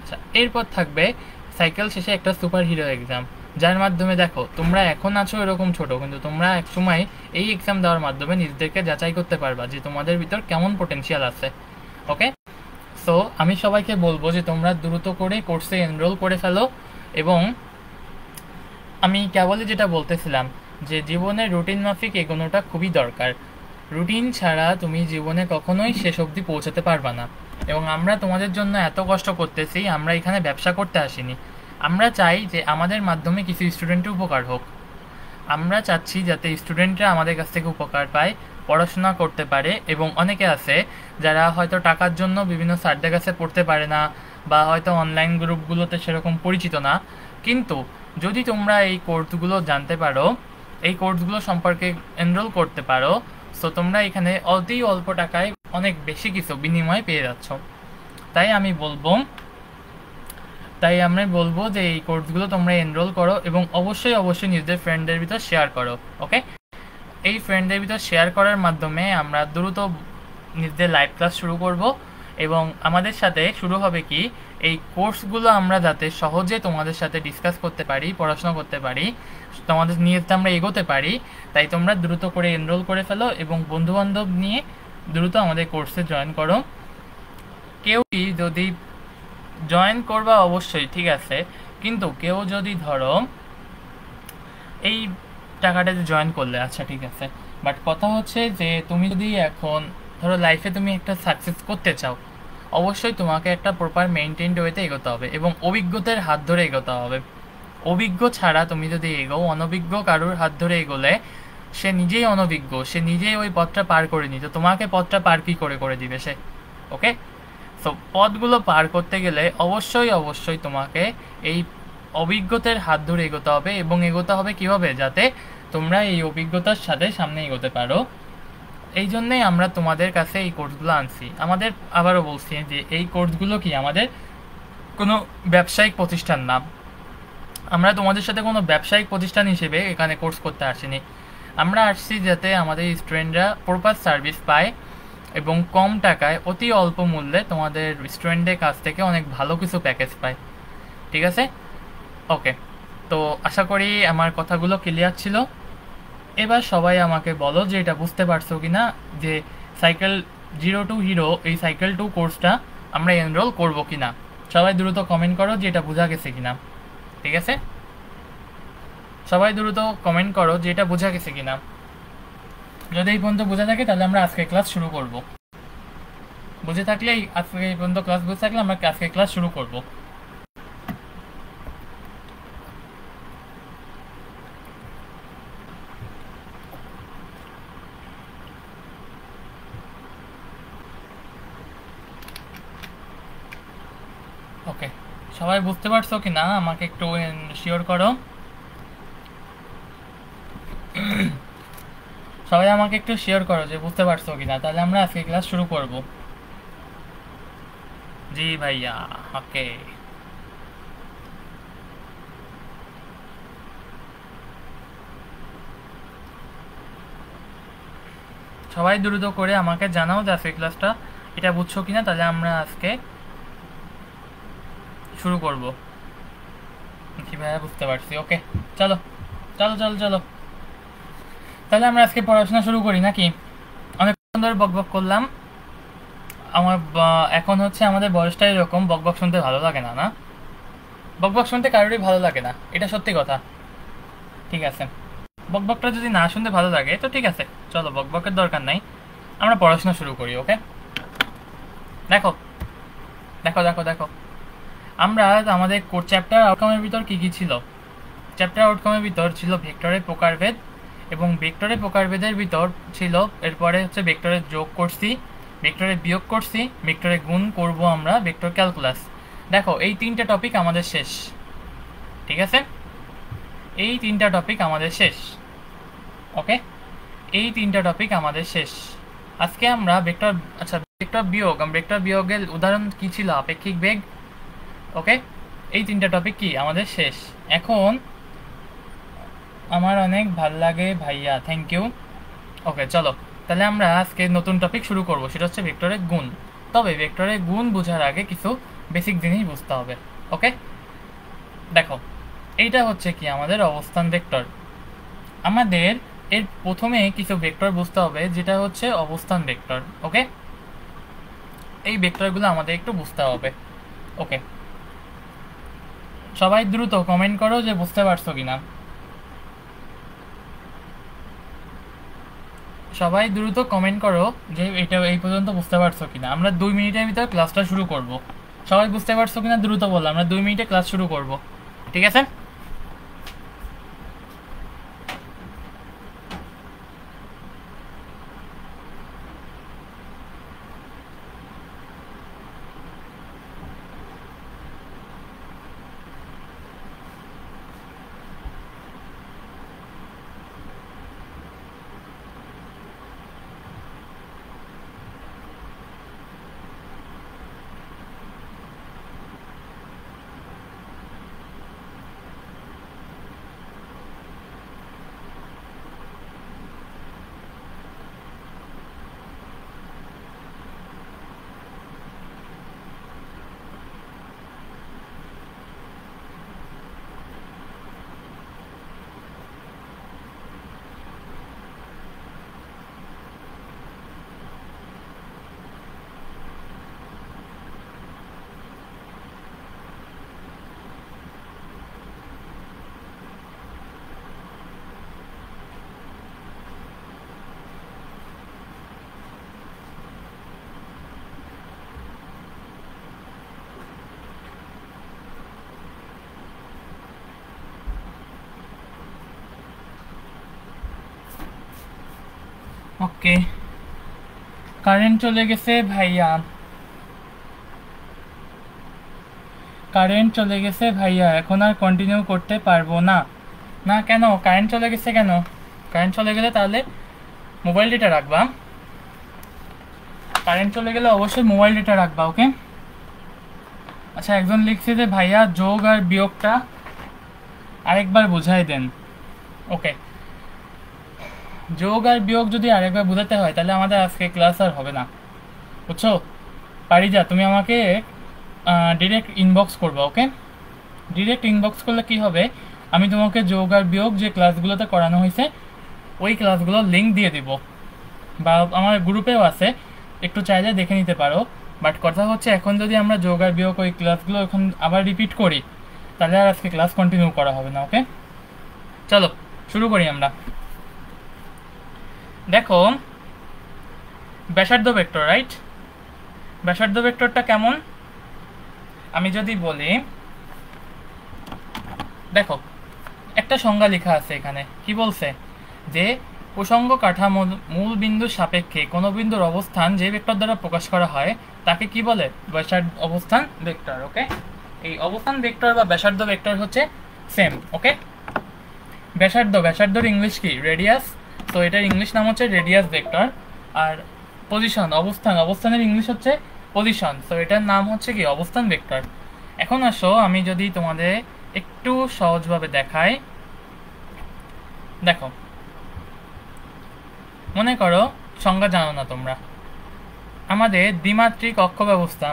S1: আচ্ছা, এরপর থাকবে সাইকেল শেষে একটা সুপার হিরো এক্সাম, যার মাধ্যমে দেখো তোমরা এখন আছো এরকম ছোট, কিন্তু তোমরা এক সময় এই এক্সাম দেওয়ার মাধ্যমে নিজেদেরকে যাচাই করতে পারবা যে তোমাদের ভিতর কেমন পোটেনশিয়াল আছে। ওকে, সো আমি সবাইকে বলবো যে তোমরা দ্রুত করে কোর্সে এনরোল করে ফেলো। এবং আমি কেবলই যেটা বলতেছিলাম যে জীবনে রুটিন মাফিক এগোনোটা খুবই দরকার। রুটিন ছাড়া তুমি জীবনে কখনোই শেষ অবধি পৌঁছাতে পারবা না। এবং আমরা তোমাদের জন্য এত কষ্ট করতেছি, আমরা এখানে ব্যবসা করতে আসিনি। আমরা চাই যে আমাদের মাধ্যমে কিছু স্টুডেন্টের উপকার হোক। আমরা চাচ্ছি যাতে স্টুডেন্টরা আমাদের কাছ থেকে উপকার পায়, পড়াশোনা করতে পারে। এবং অনেকে আছে যারা হয়তো টাকার জন্য বিভিন্ন স্যারদের কাছে পড়তে পারে না, বা হয়তো অনলাইন গ্রুপগুলোতে সেরকম পরিচিত না, কিন্তু যদি তোমরা এই কোর্সগুলো জানতে পারো, এই কোর্সগুলো সম্পর্কে এনরোল করতে পারো, সো তোমরা এখানে অতি অল্প টাকায় অনেক বেশি কিছু বিনিময় পেয়ে যাচ্ছ। তাই আমি বলবো যে এই কোর্সগুলো তোমরা এনরোল করো এবং অবশ্যই অবশ্যই নিজেদের ফ্রেন্ডদের ভিতর শেয়ার করো। ওকে, এই ফ্রেন্ডদের ভিতর শেয়ার করার মাধ্যমে আমরা দ্রুত নিজেদের লাইভ ক্লাস শুরু করব। এবং আমাদের সাথে শুরু হবে কি, এই কোর্সগুলো আমরা যাতে সহজে তোমাদের সাথে ডিসকাস করতে পারি, পড়াশোনা করতে পারি, তোমাদের নিয়ে আমরা এগোতে পারি। তাই তোমরা দ্রুত করে এনরোল করে ফেলো এবং বন্ধুবান্ধব নিয়ে দ্রুত আমাদের কোর্সে জয়েন করো। কেউ যদি জয়েন করবা অবশ্যই ঠিক আছে, কিন্তু কেউ যদি ধরো এই টাকাটাতে জয়েন করলে, আচ্ছা ঠিক আছে, বাট কথা হচ্ছে যে তুমি যদি এখন ধরো লাইফে তুমি একটা সাকসেস করতে চাও, অবশ্যই তোমাকে একটা প্রপার মেইনটেইনড ওয়েতে এগোতে হবে এবং অভিজ্ঞতার হাত ধরে এগোতে হবে। অভিজ্ঞ ছাড়া তুমি যদি এগোও, অনভিজ্ঞ কারোর হাত ধরে এগোলে সে নিজেই অনভিজ্ঞ, সে নিজেই ওই পথটা পার করে নি, তো তোমাকে পথটা পার কি করে দিবে সে। ওকে, সো পথগুলো পার করতে গেলে অবশ্যই তোমাকে এই অভিজ্ঞতার হাত ধরে এগোতে হবে। এবং এগোতে হবে কীভাবে, যাতে তোমরা এই অভিজ্ঞতার সাথে সামনে এগোতে পারো। এই জন্যেই আমরা তোমাদের কাছে এই কোর্সগুলো আনছি। আমাদের, আবারও বলছি যে এই কোর্সগুলো কি আমাদের কোনো ব্যবসায়িক প্রতিষ্ঠান না। আমরা তোমাদের সাথে কোনো ব্যবসায়িক প্রতিষ্ঠান হিসেবে এখানে কোর্স করতে আসিনি। আমরা আসছি যাতে আমাদের স্টুডেন্টরা প্রপার সার্ভিস পায় এবং কম টাকায় অতি অল্প মূল্যে তোমাদের স্টুডেন্টদের কাছ থেকে অনেক ভালো কিছু প্যাকেজ পায়। ঠিক আছে, ওকে, তো আশা করি আমার কথাগুলো ক্লিয়ার ছিল। এবার সবাই আমাকে বলো যে এটা বুঝতে পারছো কি না, যে সাইকেল 0 to হিরো এই সাইকেল 2 কোর্সটা আমরা এনরোল করব কি না। সবাই দ্রুত কমেন্ট করো যে এটা বোঝা গেছে কিনা। ঠিক আছে, সবাই দ্রুত কমেন্ট করো যে এটা বোঝা গেছে কিনা। যদি এই পর্যন্ত বোঝা থাকে তাহলে আমরা আজকে ক্লাস শুরু করব। বুঝে থাকলে আজকে এই পর্যন্ত ক্লাস বুঝে থাকলে আমরা আজকে ক্লাস শুরু করব। সবাই বুঝতে পারছো কি না আমাকে একটু শিওর করো। সবাই আমাকে একটু শেয়ার করো যে বুঝতে পারছো কিনা, তাহলে আমরা আজকে ক্লাস শুরু করব। জি ভাইয়া, ওকে। সবাই দ্রুত করে আমাকে জানাও যে আজকে ক্লাসটা এটা বুঝছো কিনা, তাহলে আমরা আজকে শুরু করব। জি ভাইয়া, বুঝতে পারছি, ওকে। চলো চলো চলো চলো, তাহলে আমরা আজকে পড়াশোনা শুরু করি নাকি? অনেক সুন্দর বক বক করলাম। এখন হচ্ছে আমাদের বয়সটা এরকম, বক বক শুনতে ভালো লাগে না, না? বক বক শুনতে কারোরই ভালো লাগে না, এটা সত্যি কথা। ঠিক আছে, বকবকটা যদি না শুনতে ভালো লাগে তো ঠিক আছে, চলো বকবকের দরকার নাই, আমরা পড়াশোনা শুরু করি, ওকে? দেখো দেখো দেখো দেখো, আমরা আমাদের চ্যাপ্টার আউটকামের ভিতর কি কি ছিল? চ্যাপ্টার আউটকামের ভিতর ছিল ভেক্টরের প্রকারভেদ, এবং ভেক্টরের প্রকারভেদের ভিতর ছিল, এরপরে হচ্ছে ভেক্টরের যোগ করছি, ভেক্টরের বিয়োগ করছি, ভেক্টরের গুণ করব আমরা, ভেক্টর ক্যালকুলাস। দেখো এই তিনটা টপিক আমাদের শেষ, ঠিক আছে? এই তিনটা টপিক আমাদের শেষ, ওকে? এই তিনটা টপিক আমাদের শেষ। আজকে আমরা ভেক্টর, আচ্ছা ভেক্টর বিয়োগ, ভেক্টর বিয়োগের উদাহরণ কি ছিল? আপেক্ষিক বেগ, ওকে? এই তিনটা টপিক কি আমাদের শেষ এখন। আমার অনেক ভাল লাগে ভাইয়া, থ্যাংক ইউ। ওকে চলো, তাহলে আমরা আজকে নতুন টপিক শুরু করব, সেটা হচ্ছে ভেক্টরের গুণ। তবে ভেক্টরের গুণ বোঝার আগে কিছু বেসিক জিনিস বুঝতে হবে, ওকে? দেখো এইটা হচ্ছে কি আমাদের অবস্থান ভেক্টর। আমাদের এর প্রথমে কিছু ভেক্টর বুঝতে হবে, যেটা হচ্ছে অবস্থান ভেক্টর, ওকে? এই ভেক্টরগুলো আমাদের একটু বুঝতে হবে, ওকে? সবাই দ্রুত কমেন্ট করো যে বুঝতে পারছো কিনা। সবাই দ্রুত কমেন্ট করো যে এটা এই পর্যন্ত বুঝতে পারছো কিনা। আমরা 2 মিনিটের ভিতর ক্লাসটা শুরু করব। সবাই বুঝতে পারছো কিনা দ্রুত বলো, আমরা 2 মিনিটে ক্লাস শুরু করব, ঠিক আছে? ওকে, কারেন্ট চলে গেছে ভাইয়া, কারেন্ট চলে গেছে ভাইয়া, এখন আর কন্টিনিউ করতে পারবো না। না কেন কারেন্ট চলে গেছে কেন? কারেন্ট চলে গেলে তাহলে মোবাইল ডেটা রাখবা। কারেন্ট চলে গেলে অবশ্যই মোবাইল ডেটা রাখবা, ওকে? আচ্ছা, একজন লিখছে যে ভাইয়া যোগ আর বিয়োগটা আরেকবার বুঝাই দেন, ওকে? যোগ আর বিয়োগ যদি আরেকবার বোঝাতে হয় তাহলে আমাদের আজকে ক্লাস আর হবে না, বুঝছো? পারিজা, তুমি আমাকে ডিরেক্ট ইনবক্স করবে, ওকে? ডিরেক্ট ইনবক্স করলে কি হবে, আমি তোমাকে যোগ আর বিয়োগ যে ক্লাসগুলোতে করানো হয়েছে ওই ক্লাসগুলোর লিঙ্ক দিয়ে দিব, বা আমার গ্রুপেও আছে, একটু চাইলে দেখে নিতে পারো। বাট কথা হচ্ছে এখন যদি আমরা যোগ আর বিয়োগ ওই ক্লাসগুলো এখন আবার রিপিট করি তাহলে আর আজকে ক্লাস কন্টিনিউ করা হবে না, ওকে? চলো শুরু করি আমরা। দেখো ব্যাসার্ধ ভেক্টর, রাইট? ব্যাসার্ধ ভেক্টরটা কেমন আমি যদি বলি, দেখো একটা সংজ্ঞা লেখা আছে এখানে, কি বলছে যে প্রসঙ্গ কাঠামো মূল বিন্দুর সাপেক্ষে কোনো বিন্দুর অবস্থান যে ভেক্টর দ্বারা প্রকাশ করা হয় তাকে কি বলে? ব্যাসার্ধ অবস্থান ভেক্টর, ওকে? এই অবস্থান ভেক্টর বা ব্যাসার্ধ ভেক্টর হচ্ছে সেম। ওকে, ব্যাসার্ধর ইংলিশ কি? রেডিয়াস। তো এটার ইংলিশ নাম হচ্ছে রেডিয়াস ভেক্টর। আর পজিশন, অবস্থানের ইংলিশ হচ্ছে পজিশন। তো এটার নাম হচ্ছে কি? অবস্থান ভেক্টর। এখন আসো আমি যদি তোমাদের একটু সহজভাবে দেখাই। দেখো, মনে করো সংজ্ঞা জানো না তোমরা, আমাদের দ্বিমাত্রিক অক্ষ ব্যবস্থা,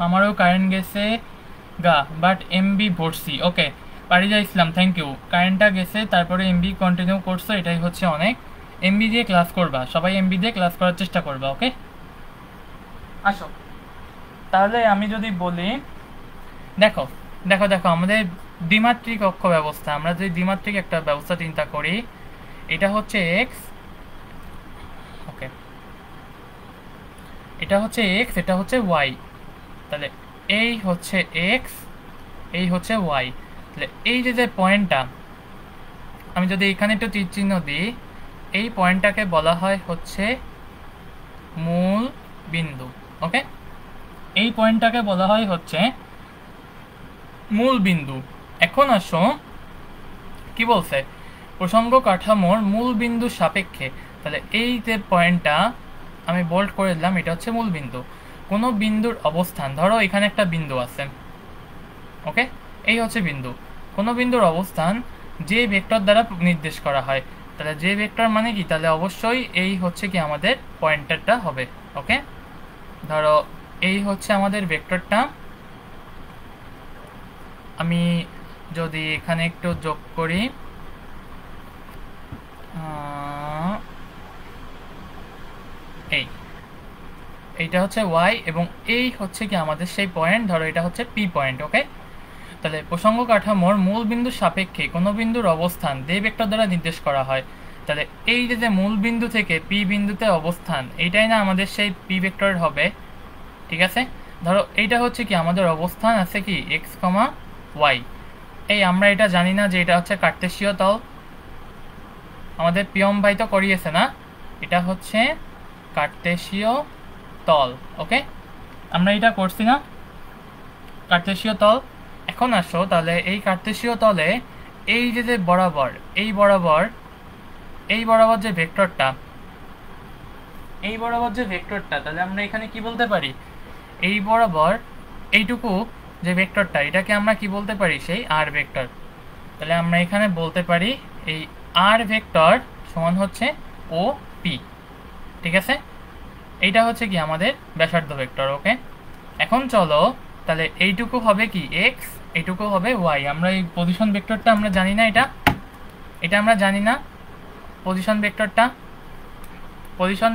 S1: আমারও কারেন্ট গেছে গা, বাট এমবি ভরছি। Okay, Parija Islam, thank you. কারেন্টটা গেছে, তারপরে এমবি কন্টিনিউ করছো, এটাই হচ্ছে অনেক। এমবি দিয়ে ক্লাস করবা, সবাই এমবি দিয়ে ক্লাস করার চেষ্টা করবা। ওকে, আসো তাহলে আমি যদি বলি, দেখো দেখো দেখো আমাদের দ্বিমাত্রিক অক্ষ ব্যবস্থা, আমরা যদি দ্বিমাত্রিক একটা ব্যবস্থা চিন্তা করি, এটা হচ্ছে এক্স। ওকে, এটা হচ্ছে এক্স, এটা হচ্ছে ওয়াই। তাহলে এই হচ্ছে এক্স, এই হচ্ছে ওয়াই। তাহলে এই যে পয়েন্টটা, আমি যদি এখানে একটু তীর চিহ্ন দিই, এই পয়েন্টটাকে বলা হয় হচ্ছে মূল বিন্দু। ওকে, এই পয়েন্টটাকে বলা হয় হচ্ছে মূল বিন্দু। এখন আসো কি বলছে, প্রসঙ্গ কাঠামোর মূল বিন্দু সাপেক্ষে। তাহলে এই যে পয়েন্টটা আমি বোল্ড করে দিলাম, এটা হচ্ছে মূল বিন্দু। কোনো বিন্দুর অবস্থান, ধরো এখানে একটা বিন্দু আছে। ওকে, এই হচ্ছে বিন্দু। কোনো বিন্দুর অবস্থান যে ভেক্টর দ্বারা নির্দেশ করা হয়। তাহলে যে ভেক্টর মানে কি? তাহলে অবশ্যই এই হচ্ছে কি আমাদের পয়েন্টারটা হবে। ওকে, ধরো এই হচ্ছে আমাদের ভেক্টরটা। আমি যদি এখানে একটু যোগ করি, এইটা হচ্ছে ওয়াই, এবং এই হচ্ছে কি আমাদের সেই পয়েন্ট, ধরো এটা হচ্ছে পি পয়েন্ট। ওকে, তাহলে প্রসঙ্গ কাঠামোর মূল বিন্দুর সাপেক্ষে কোনো বিন্দুর অবস্থান যে ভেক্টর দ্বারা নির্দেশ করা হয়। তাহলে এই যে মূল বিন্দু থেকে পি বিন্দুতে অবস্থান, এইটাই না আমাদের সেই পি ভেক্টর হবে। ঠিক আছে, ধরো এইটা হচ্ছে কি আমাদের অবস্থান আছে কি এক্স কমা ওয়াই। এই আমরা এটা জানি না যে এটা হচ্ছে কার্তেশীয় তল, আমাদের পিয়ম ভাই তো করিয়েছে না, এটা হচ্ছে কার্তেশীয় তল। ওকে, আমরা এটা করছি না, কার্তেশীয় তল। এখন আসো তাহলে এই কার্তেশীয় তলে এই যে বরাবর, এই বরাবর যে ভেক্টরটা, তাহলে আমরা এখানে কি বলতে পারি? এই বরাবর এইটুকু যে ভেক্টরটা, এটাকে আমরা কি বলতে পারি? সেই আর ভেক্টর। তাহলে আমরা এখানে বলতে পারি এই আর ভেক্টর সমান হচ্ছে ও পি। ঠিক আছে, এইটা হচ্ছে কি আমাদের ব্যাসার্ধ ভেক্টর। ওকে, এখন চলো তাহলে এইটুকু হবে কি এক্স, এইটুকু হবে ওয়াই। আমরা এই পজিশন ভেক্টরটা আমরা জানি না, এটা আমরা জানি না পজিশন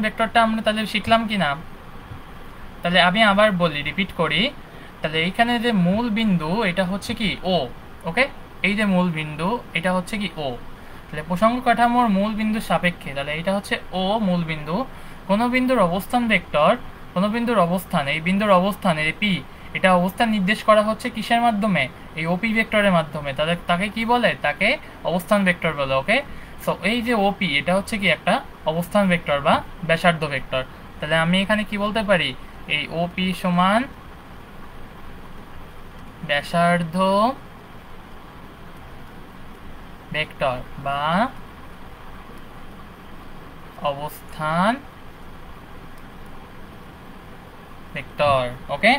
S1: ভেক্টরটা আমরা তাহলে শিখলাম কি না? তাহলে আমি আবার বলি, রিপিট করি। তাহলে এইখানে যে মূল বিন্দু, এটা হচ্ছে কি ও। ওকে, এই যে মূল বিন্দু, এটা হচ্ছে কি ও। তাহলে প্রসঙ্গ কাঠামোর মূল বিন্দুর সাপেক্ষে, তাহলে এটা হচ্ছে ও মূল বিন্দু। কোনো বিন্দুর অবস্থান ভেক্টর, কোনো বিন্দুর অবস্থান, এই বিন্দুর অবস্থান এই পি, এটা অবস্থান নির্দেশ করা হচ্ছে কিসের মাধ্যমে? এই ওপি ভেক্টরের মাধ্যমে। তাহলে তাকে কি বলে? তাকে অবস্থান ভেক্টর বলে। ওকে, সো এই যে ওপি, এটা হচ্ছে কি একটা অবস্থান ভেক্টর বা ব্যাসার্ধ ভেক্টর। তাহলে আমি এখানে কি বলতে পারি? এই ওপি সমান ব্যাসার্ধ ভেক্টর বা অবস্থান ভেক্টর। ওকে,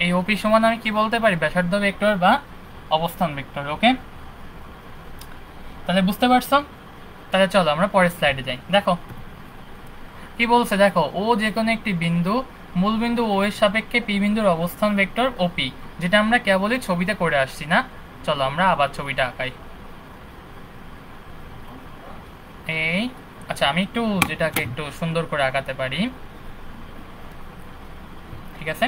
S1: এই ওপি সমান আমি কি বলতে পারি? ব্যাসার্ধ ভেক্টর বা অবস্থান ভেক্টর। ওকে, তাহলে বুঝতে পারছো? তাহলে চলো আমরা পরের স্লাইডে যাই। দেখো কি বলছে, দেখো ও যে কোনো একটি বিন্দু, মূল বিন্দু ও এর সাপেক্ষে পি বিন্দুর অবস্থান ভেক্টর ওপি, যেটা আমরা কেবলই ছবিতে করে আসছি না। চলো আমরা আবার ছবিটা আঁকাই। এই আচ্ছা, আমি একটু যেটাকে একটু সুন্দর করে আঁকাতে পারি। ঠিক আছে,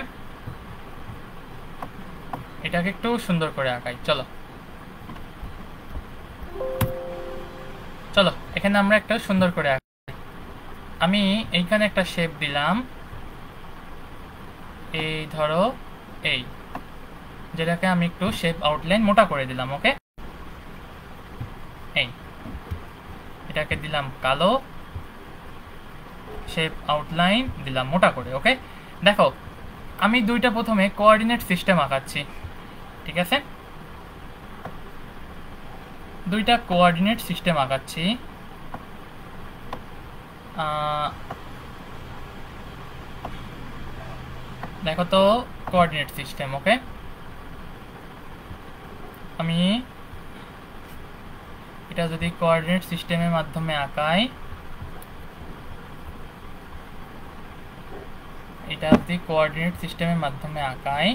S1: এটাকে একটু সুন্দর করে আঁকাই। চলো চলো এখানে আমরা একটা সুন্দর করে আঁকাই। আমি এইখানে একটা শেপ দিলাম, এই ধরো এই, যেটাকে আমি একটু শেপ আউটলাইন মোটা করে দিলাম। ওকে, এই এটাকে দিলাম কালো, শেপ আউটলাইন দিলাম মোটা করে। ওকে, দেখো আমি দুইটা প্রথমে কোঅর্ডিনেট সিস্টেম আঁকাচ্ছি, ঠিক আছে? দুইটা কোঅর্ডিনেট সিস্টেম আঁকাচ্ছি। দেখো তো কোঅর্ডিনেট সিস্টেম, ওকে? আমি এটা যদি কোঅর্ডিনেট সিস্টেমের মাধ্যমে আঁকাই, এটা যদি কোঅর্ডিনেট সিস্টেমের মাধ্যমে আঁকাই,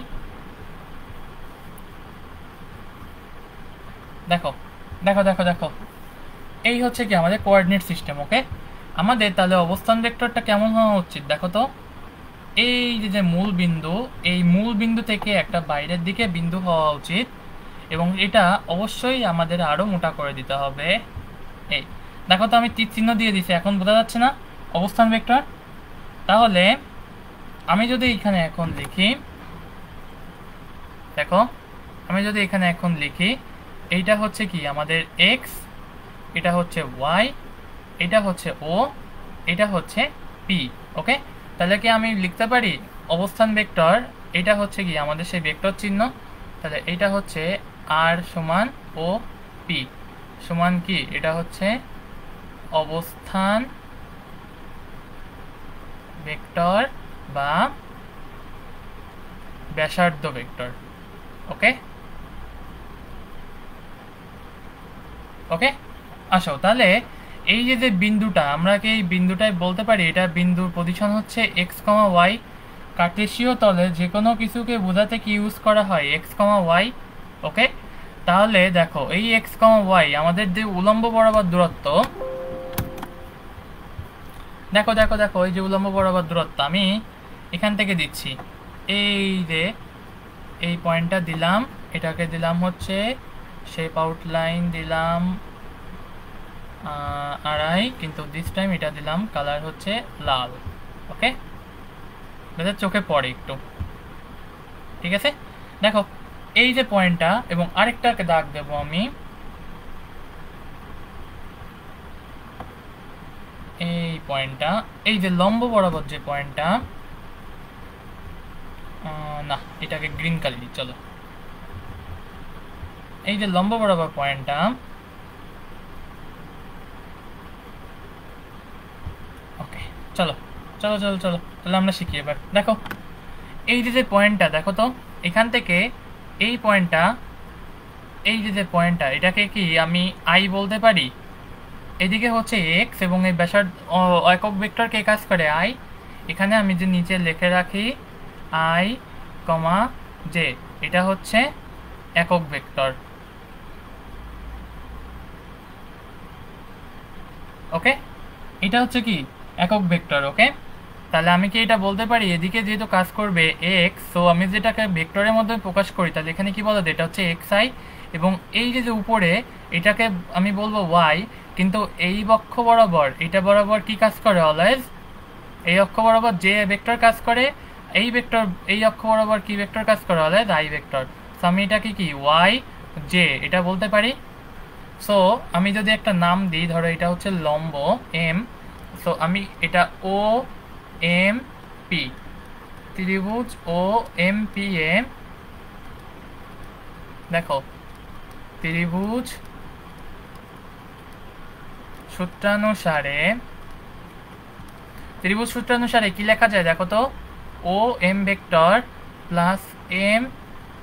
S1: দেখো দেখো দেখো দেখো, এই হচ্ছে কি আমাদের কোঅর্ডিনেট সিস্টেম, ওকে? আমাদের তাহলে অবস্থান ভেক্টরটা কেমন হওয়া উচিত দেখো তো। এই যে মূল বিন্দু, এই মূল বিন্দু থেকে একটা বাইরের দিকে বিন্দু হওয়া উচিত, এবং এটা অবশ্যই আমাদের আরও মোটা করে দিতে হবে। এই দেখো তো আমি তীর চিহ্ন দিয়ে দিছি, এখন বোঝা যাচ্ছে না অবস্থান ভেক্টর? তাহলে আমি যদি এখানে এখন লিখি, দেখো আমি যদি এখানে এখন লিখি, এইটা হচ্ছে কি আমাদের এক্স, এটা হচ্ছে ওয়াই, এটা হচ্ছে ও, এটা হচ্ছে পি, ওকে? তাহলে কি আমি লিখতে পারি অবস্থান ভেক্টর, এটা হচ্ছে কি আমাদের সেই ভেক্টর চিহ্ন, তাহলে এটা হচ্ছে আর সমান ও পি সমান কি, এটা হচ্ছে অবস্থান ভেক্টর বা ব্যাসার্ধ ভেক্টর, ওকে? ওকে, আসো তাহলে এই যে বিন্দুটা, আমরা কি এই বিন্দুটাই বলতে পারি এটা বিন্দুর পজিশন হচ্ছে এক্স কমা ওয়াই। কার্টেসীয় তলে যে কোনো কিছুকে বোঝাতে কি ইউজ করা হয়, এক্স কমা ওয়াই, ওকে? তাহলে দেখো এই এক্স কমা ওয়াই আমাদের যে উলম্ব বরাবর দূরত্ব, দেখো দেখো দেখো এই যে উলম্ব বরাবর দূরত্ব আমি এখান থেকে দিচ্ছি, এই যে এই পয়েন্টটা দিলাম, এটাকে দিলাম হচ্ছে শেপ আউটলাইন দিলাম আড়াই, কিন্তু দিস টাইম এটা দিলাম কালার হচ্ছে লাল, ওকে? যাতে চোখে পড়ে একটু, ঠিক আছে? দেখো এই যে পয়েন্টটা, এবং আরেকটাকে দাগ দেবো আমি, এই পয়েন্টটা, এই যে লম্ব বরাবর যে পয়েন্টটা, না এটাকে গ্রিন কালার দিই, চলো। এই যে লম্ব বরাবর পয়েন্টটা, ওকে? চলো চলো চলো চলো, তাহলে আমরা শিখি এবার। দেখো এই যে পয়েন্টটা, দেখো তো এখান থেকে এই পয়েন্টটা, এই যে পয়েন্টটা, এটাকে কি আমি আই বলতে পারি? এদিকে হচ্ছে এক্স, এবং এই ব্যাসার্ধ একক ভেক্টর কে কাজ করে আই, এখানে আমি যে নিচে লিখে রাখি আই কমা জে, এটা হচ্ছে একক ভেক্টর, ওকে? এটা হচ্ছে কি একক ভেক্টর, ওকে? তাহলে আমি কি এটা বলতে পারি এদিকে যেহেতু কাজ করবে এক্স, সো আমি যেটাকে ভেক্টরের মধ্যে প্রকাশ করি, তাহলে এখানে কি বলতো এটা হচ্ছে এক্স আই, এবং এই যে উপরে এটাকে আমি বলবো ওয়াই, কিন্তু এই অক্ষ বরাবর, এটা বরাবর কি কাজ করে অলওয়েজ, এই অক্ষ বরাবর যে ভেক্টর কাজ করে, এই ভেক্টর এই অক্ষ বরাবর কি ভেক্টর কাজ করে অলওয়েজ আই ভেক্টর। সো আমি এটাকে কি ওয়াই জে এটা বলতে পারি। সো আমি যদি একটা নাম দিই, ধরো এটা হচ্ছে লম্ব এম, সো আমি এটা ও এম পি, ত্রিভুজ ও এম পি এ, দেখো ত্রিভুজ সূত্রানুসারে, ত্রিভুজ সূত্রানুসারে কি লেখা যায় দেখো তো, O M vector plus M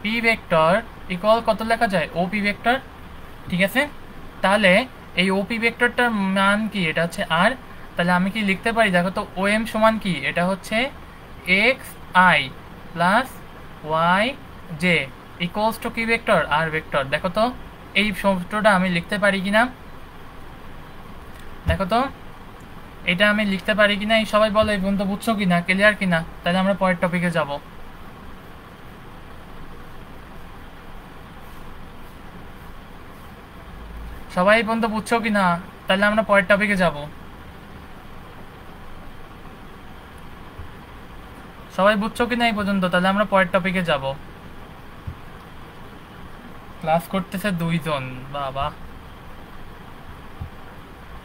S1: P vector equal কত লেখা যায়, ও পি ভেক্টর, ঠিক আছে? তাহলে এই ওপি ভেক্টরটার মান কি, এটা হচ্ছে আর, তাহলে আমি কি লিখতে পারি দেখো তো, ও এম সমান কি, এটা হচ্ছে X I plus Y J equals to কি ভেক্টর, আর ভেক্টর। দেখো তো এই সূত্রটা আমি লিখতে পারি কিনা, দেখো তো এটা আমি লিখতে পারি কিনা, এই সবাই বলো এই পর্যন্ত বুঝছো কিনা, ক্লিয়ার কিনা? তাহলে আমরা পরের টপিকে যাব। সবাই এই পর্যন্ত বুঝছো কিনা? তাহলে আমরা পরের টপিকে যাব। সবাই বুঝছো কিনা এই পর্যন্ত? তাহলে আমরা পরের টপিকে যাব। ক্লাস করতেছে দুইজন, বাবা।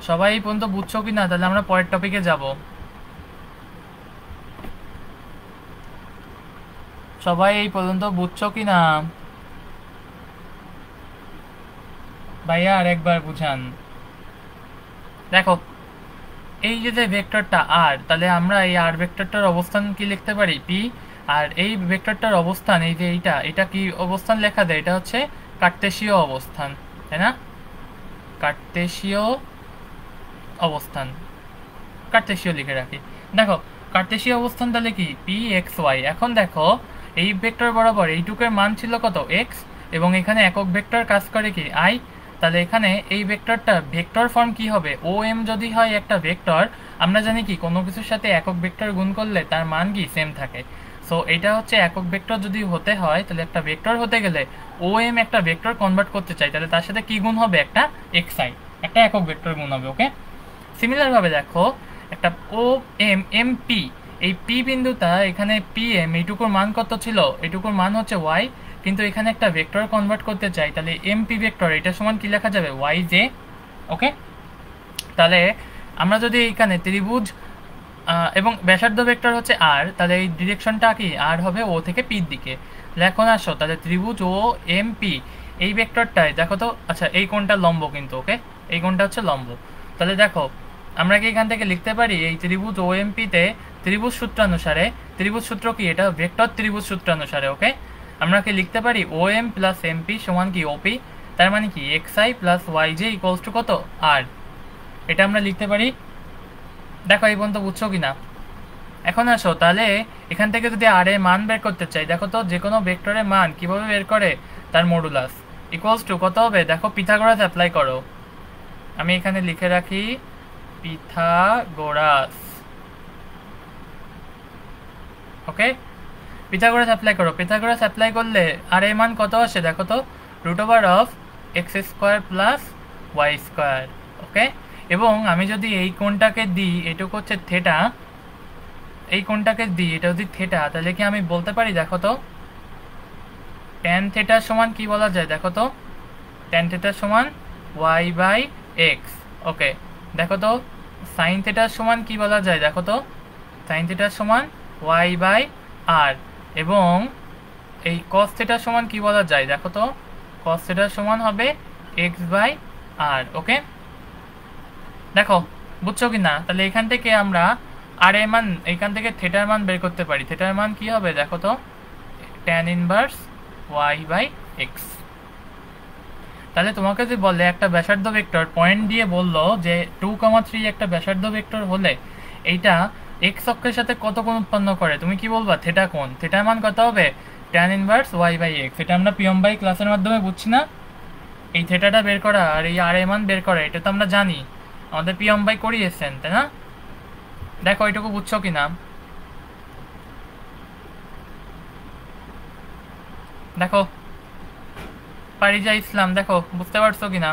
S1: সবাই এই পর্যন্ত বুঝছো কিনা? তাহলে আমরা পরের টপিকে যাব। সবাই এই পর্যন্ত বুঝছো কি না ভাইয়া? আরেকবার বুঝান। দেখো এই যে ভেক্টরটা আর, তাহলে আমরা এই আর ভেক্টরটার অবস্থান কি লিখতে পারি? পি। আর এই ভেক্টরটার অবস্থান, এই যে এটা কি অবস্থান লেখা যায়? এটা হচ্ছে কার্তেশীয় অবস্থান, তাই না? কার্তেশীয় অবস্থান, কার্তেশীয় লিখে রাখি। দেখো কার্তেশীয় অবস্থান তাহলে কি? P X Y. এখন দেখো এই ভেক্টর বরাবর এইটুকের মান ছিল কত? এক্স। এবং এখানে একক ভেক্টর কাজ করে কি? আই। তাহলে এখানে এই ভেক্টরটা ভেক্টর ফর্ম কি হবে? ও এম যদি হয় একটা ভেক্টর, আমরা জানি কি কোনো কিছুর সাথে একক ভেক্টর গুণ করলে তার মান কি? সেম থাকে। সো এটা হচ্ছে একক ভেক্টর যদি হতে হয়, তাহলে একটা ভেক্টর হতে গেলে ও এম একটা ভেক্টর কনভার্ট করতে চাই, তাহলে তার সাথে কি গুণ হবে? একটা এক্স আই, একটা একক ভেক্টর গুণ হবে। ওকে, সিমিলার ভাবে দেখো একটা ও এম এম পি, এই পি বিন্দুটা এখানে পি এম, এইটুকুর মান কত ছিল? এইটুকুর মান হচ্ছে ওয়াই, কিন্তু এখানে একটা ভেক্টর কনভার্ট করতে চাই, তাহলে এম পি ভেক্টর এটা সমান কি লেখা যাবে? Y J. ওকে, তাহলে আমরা যদি এখানে ত্রিভুজ এবং ব্যাসার্ধ ভেক্টর হচ্ছে আর, তাহলে এই ডিরেকশনটা কি? আর হবে ও থেকে পির দিকে। এখন আসো তাহলে ত্রিভুজ ও এম পি, এই ভেক্টরটায় দেখো তো, আচ্ছা এই কোণটা লম্ব কিন্তু, ওকে এই কোণটা হচ্ছে লম্ব। তাহলে দেখো আমরা কি এখান থেকে লিখতে পারি এই ত্রিভুজ ও এম পিতে ত্রিভুজ সূত্রানুসারে, ত্রিভুজ সূত্র কি? এটা ভেক্টর ত্রিভুজ সূত্রানুসারে। ওকে, আমরা কি লিখতে পারি? O M plus M P সমান কি? ওপি। তার মানে কি? X I plus Y J equals to কত? আর। এটা আমরা লিখতে পারি। দেখো এই পর্যন্ত বুঝছো কিনা? এখন আসো তাহলে এখান থেকে যদি আর এর মান বের করতে চাই, দেখো তো যে কোনো ভেক্টরের মান কিভাবে বের করে? তার মডুলাস ইকুয়ালস টু কত হবে? দেখো পিথাগোরাস অ্যাপ্লাই করো। আমি এখানে লিখে রাখি পিথাগোরাস। ওকে, পিথাগোরাস অ্যাপ্লাই করো। পিথাগোরাস অ্যাপ্লাই করলে আর এর মান কত আসে? দেখো তো root over of X square plus Y square. Okay, এবং আমি যদি এই কোণটাকে দিই, এটুকু হচ্ছে থেটা, এই কোণটাকে দিই এটা যদি থেটা, তাহলে কি আমি বলতে পারি? দেখো তো ট্যান থেটার সমান কি বলা যায়? দেখো তো ট্যান থেটার সমান ওয়াই বাই এক্স। ওকে, দেখো তো সাইন থেটার সমান কি বলা যায়? দেখো তো সাইন থেটার সমান ওয়াই বাই আর। এবং এই কস থেটার সমান কি বলা যায়? দেখো তো কস থেটার সমান হবে এক্স বাই আর। ওকে, দেখো বুঝছো কি না? তাহলে এখান থেকে আমরা আর এর মান, এখান থেকে থেটার মান বের করতে পারি। থেটার মান কি হবে? দেখো তো tan inverse Y by X. তাহলে তোমাকে যে বলে একটা ব্যাসার্ধ ভেক্টর পয়েন্ট দিয়ে বললো যে 2,3 একটা ব্যাসার্ধ ভেক্টর হলে এইটা এক্স অক্ষের সাথে কত কোণ উৎপন্ন করে, তুমি কি বলবা? থেটা কোণ। থেটার মান কত হবে? Tan inverse Y by X. এটা আমরা পিএম বাই ক্লাসের মাধ্যমে বুঝছি না? এই থেটাটা বের করা আর এই আর এর মান বের করা, এটা তো আমরা জানি, আমাদের পিএম বাই করিয়েছেন, তাই না? দেখো এটুকু বুঝছো কিনা? দেখো পারিজা ইসলাম, দেখো বুঝতে পারছো কিনা?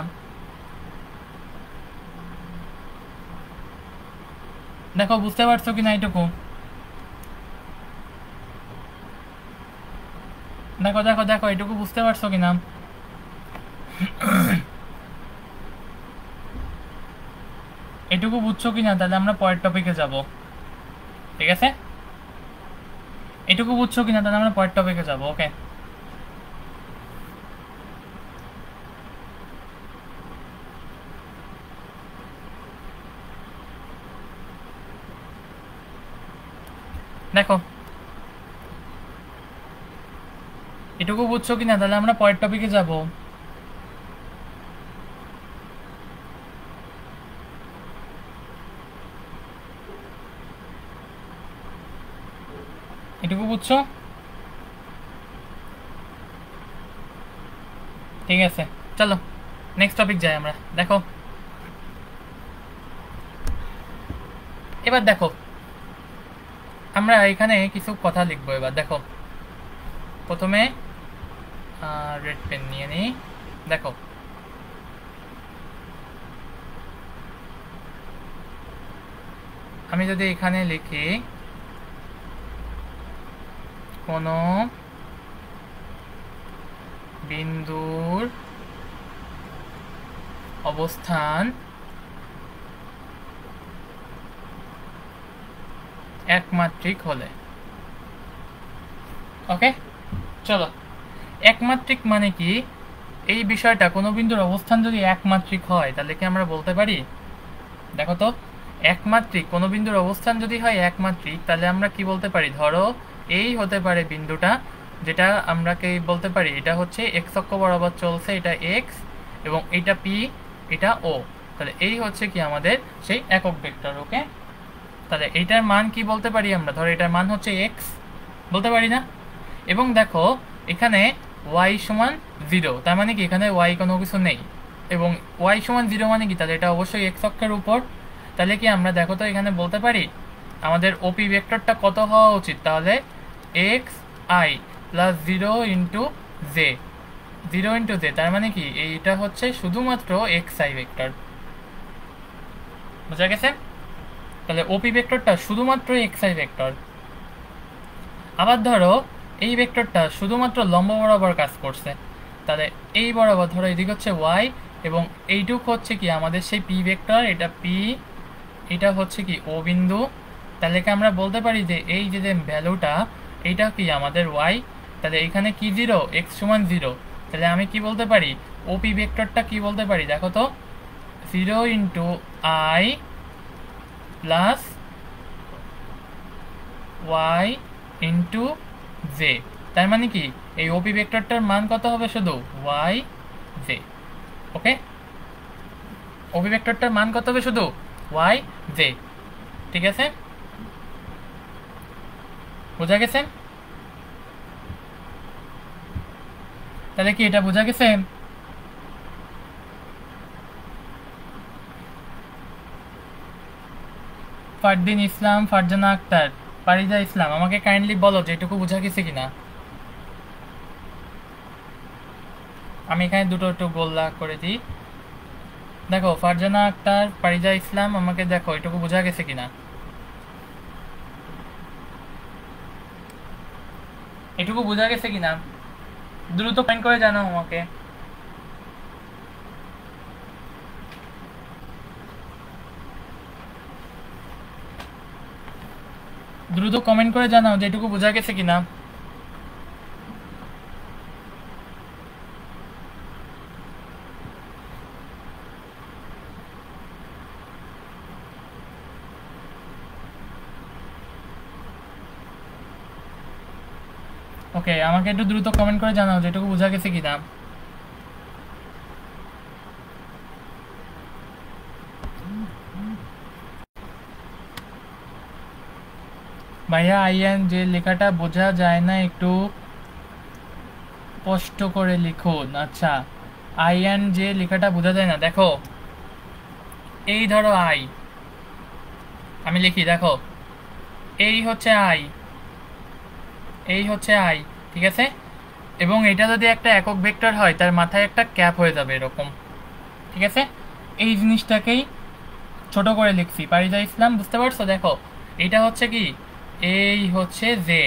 S1: দেখো বুঝতে পারছো কিনা এটুকু? দেখো দেখো দেখো এটুকু বুঝতে পারছো কিনা? এটুকু বুঝছো কিনা? তাহলে আমরা পরের টপিকে যাব। ঠিক আছে, এটুকু বুঝছো কিনা? তাহলে আমরা পরের টপিকে যাব। ওকে, দেখো এটুকু বুঝছো কিনা? তাহলে আমরা পরের টপিকে যাব। এটুকু বুঝছো? ঠিক আছে, চলো নেক্সট টপিক যাই আমরা। দেখো এবার দেখো আমরা এখানে কিছু কথা লিখবো। এবার দেখো প্রথমে রেড পেন নিয়ে নিই। দেখো আমি যদি এখানে লিখি কোনো বিন্দুর অবস্থান একমাত্রিক হলে, ওকে চলো, একমাত্রিক মানে কি, এই বিষয়টা কোনো বিন্দুর অবস্থান যদি একমাত্রিক হয় তাহলে কি আমরা বলতে পারি? দেখো তো, একমাত্রিক কোনো বিন্দুর অবস্থান যদি হয় একমাত্রিক, তাহলে আমরা কি বলতে পারি? ধরো এই হতে পারে বিন্দুটা, যেটা আমরা কি বলতে পারি, এটা হচ্ছে এক্স অক্ষ বরাবর চলছে, এটা এক্স, এবং এটা পি, এটা ও। তাহলে এই হচ্ছে কি আমাদের সেই একক ভেক্টর। ওকে, তাহলে এইটার মান কি বলতে পারি আমরা? ধরো এটার মান হচ্ছে এক্স, বলতে পারি না? এবং দেখো এখানে ওয়াই সমান 0, তার মানে কি এখানে ওয়াই কোনো কিছু নেই, এবং ওয়াই সমান 0 মানে কি, তাহলে এটা অবশ্যই এক্স অক্ষের উপর। তাহলে কি আমরা দেখো তো এখানে বলতে পারি আমাদের ওপি ভেক্টরটা কত হওয়া উচিত? তাহলে x I plus 0 × J, 0 × J, তার মানে কি এইটা হচ্ছে শুধুমাত্র এক্স আই ভেক্টর। বোঝা গেছে? তাহলে ওপি ভেক্টরটা শুধুমাত্র এক্স আই ভেক্টর। আবার ধরো এই ভেক্টরটা শুধুমাত্র লম্ব বরাবর কাজ করছে, তাহলে এই বরাবর ধরো এদিকে হচ্ছে ওয়াই, এবং এইটুক হচ্ছে কি আমাদের সেই পি ভেক্টর, এটা পি, এটা হচ্ছে কি ও বিন্দু। তাহলে কি আমরা বলতে পারি যে এই যে ভ্যালুটা, এইটা কি আমাদের ওয়াই, তাহলে এখানে কি 0, এক্স সমান 0, তাহলে আমি কি বলতে পারি? ওপি ভেক্টরটা কি বলতে পারি দেখো তো, 0 × i plus Y into J, তার মানে কি এই ওপি ভেক্টরটার মান কত হবে? শুধু ওয়াই জে। ওকে, ওপি ভেক্টরটার মান কত হবে? শুধু ওয়াই জে। ঠিক আছে, বোঝা গেছে? তাহলে কি এটা বোঝা গেছে? ফারদিন ইসলাম, ফারজানা আক্তার, পারিজা ইসলাম, আমাকে কাইন্ডলি বলো যে এটুকু বোঝা গেছে কিনা। আমি এখানে দুটো একটু গোল্লা করে দিই। দেখো ফারজানা আক্তার, পারিজা ইসলাম, আমাকে দেখো এটুকু বোঝা গেছে কিনা, এটুকু বোঝা গেছে কিনা, দ্রুত কমেন্ট করে জানাও আমাকে। দ্রুত কমেন্ট করে জানাও যে এটুকু বোঝা গেছে কিনা। ওকে, আমাকে একটু দ্রুত কমেন্ট করে জানাও যে এটুকু বোঝা গেছে কিনা। ভাইয়া আইয়ান, যে লেখাটা বোঝা যায় না একটু স্পষ্ট করে লিখুন। আচ্ছা, আইয়ান, যে লেখাটা বোঝা যায় না, দেখো এই ধরো আই, আমি লিখি, দেখো এই হচ্ছে আই, এই হচ্ছে আই, ঠিক আছে? এবং এটা যদি একটা একক ভেক্টর হয় তার মাথায় একটা ক্যাপ হয়ে যাবে এরকম, ঠিক আছে? এই জিনিসটাকেই ছোট করে লিখছি। পারিজা ইসলাম, বুঝতে পারছো? দেখো এইটা হচ্ছে কি, এই হচ্ছে জে,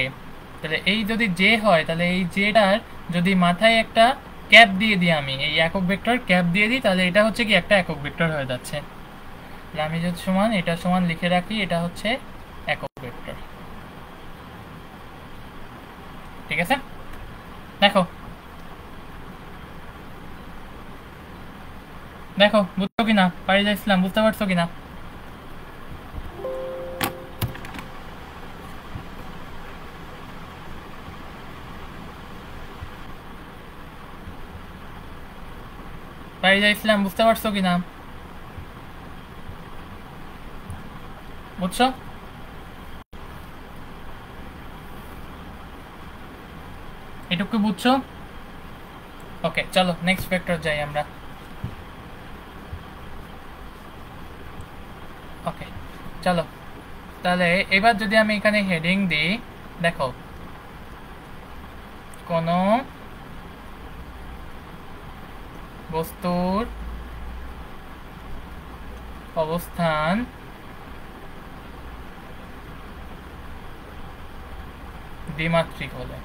S1: তাহলে এই যদি জে হয় তাহলে এই জেটার যদি মাথায় একটা ক্যাপ দিয়ে দিই, আমি এই একক ভেক্টর ক্যাপ দিয়ে দিই, তাহলে এটা হচ্ছে কি একটা একক ভেক্টর হয়ে যাচ্ছে। তাহলে আমি যদি সমান এটা সমান লিখে রাখি, এটা হচ্ছে একক ভেক্টর। ঠিক আছে, দেখো দেখো বুঝছো কিনা? পারিজা ইসলাম, বুঝতে পারছো কিনা? পারিজা ইসলাম, বুঝতে পারছো কিনা? বুঝছো? এটুকু বুঝছো? ওকে, চলো নেক্সট ভেক্টর যাই আমরা। ওকে, চলো তাহলে এবার যদি আমি এখানে হেডিং দিই, দেখো কোনো বস্তুর অবস্থান দ্বিমাত্রিক হলে,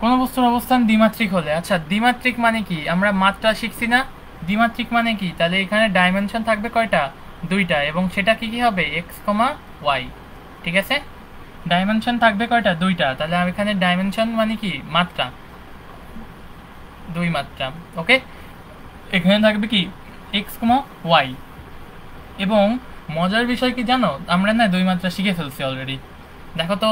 S1: কোনো বস্তুর অবস্থান দ্বিমাত্রিক হলে। আচ্ছা, দ্বিমাত্রিক মানে কি? আমরা মাত্রা শিখছি না? দ্বিমাত্রিক মানে কি? তাহলে এখানে ডাইমেনশন থাকবে কয়টা? দুইটা, এবং সেটা কি কি হবে? এক্স কমা ওয়াই, ঠিক আছে? ডাইমেনশন থাকবে কয়টা? দুইটা। তাহলে আমি এখানে ডাইমেনশন মানে কি? মাত্রা, দুই মাত্রা। ওকে, এখানে থাকবে কি? এক্স কমা ওয়াই। এবং মজার বিষয় কি জানো, আমরা না দুই মাত্রা শিখে ফেলছি অলরেডি। দেখো তো,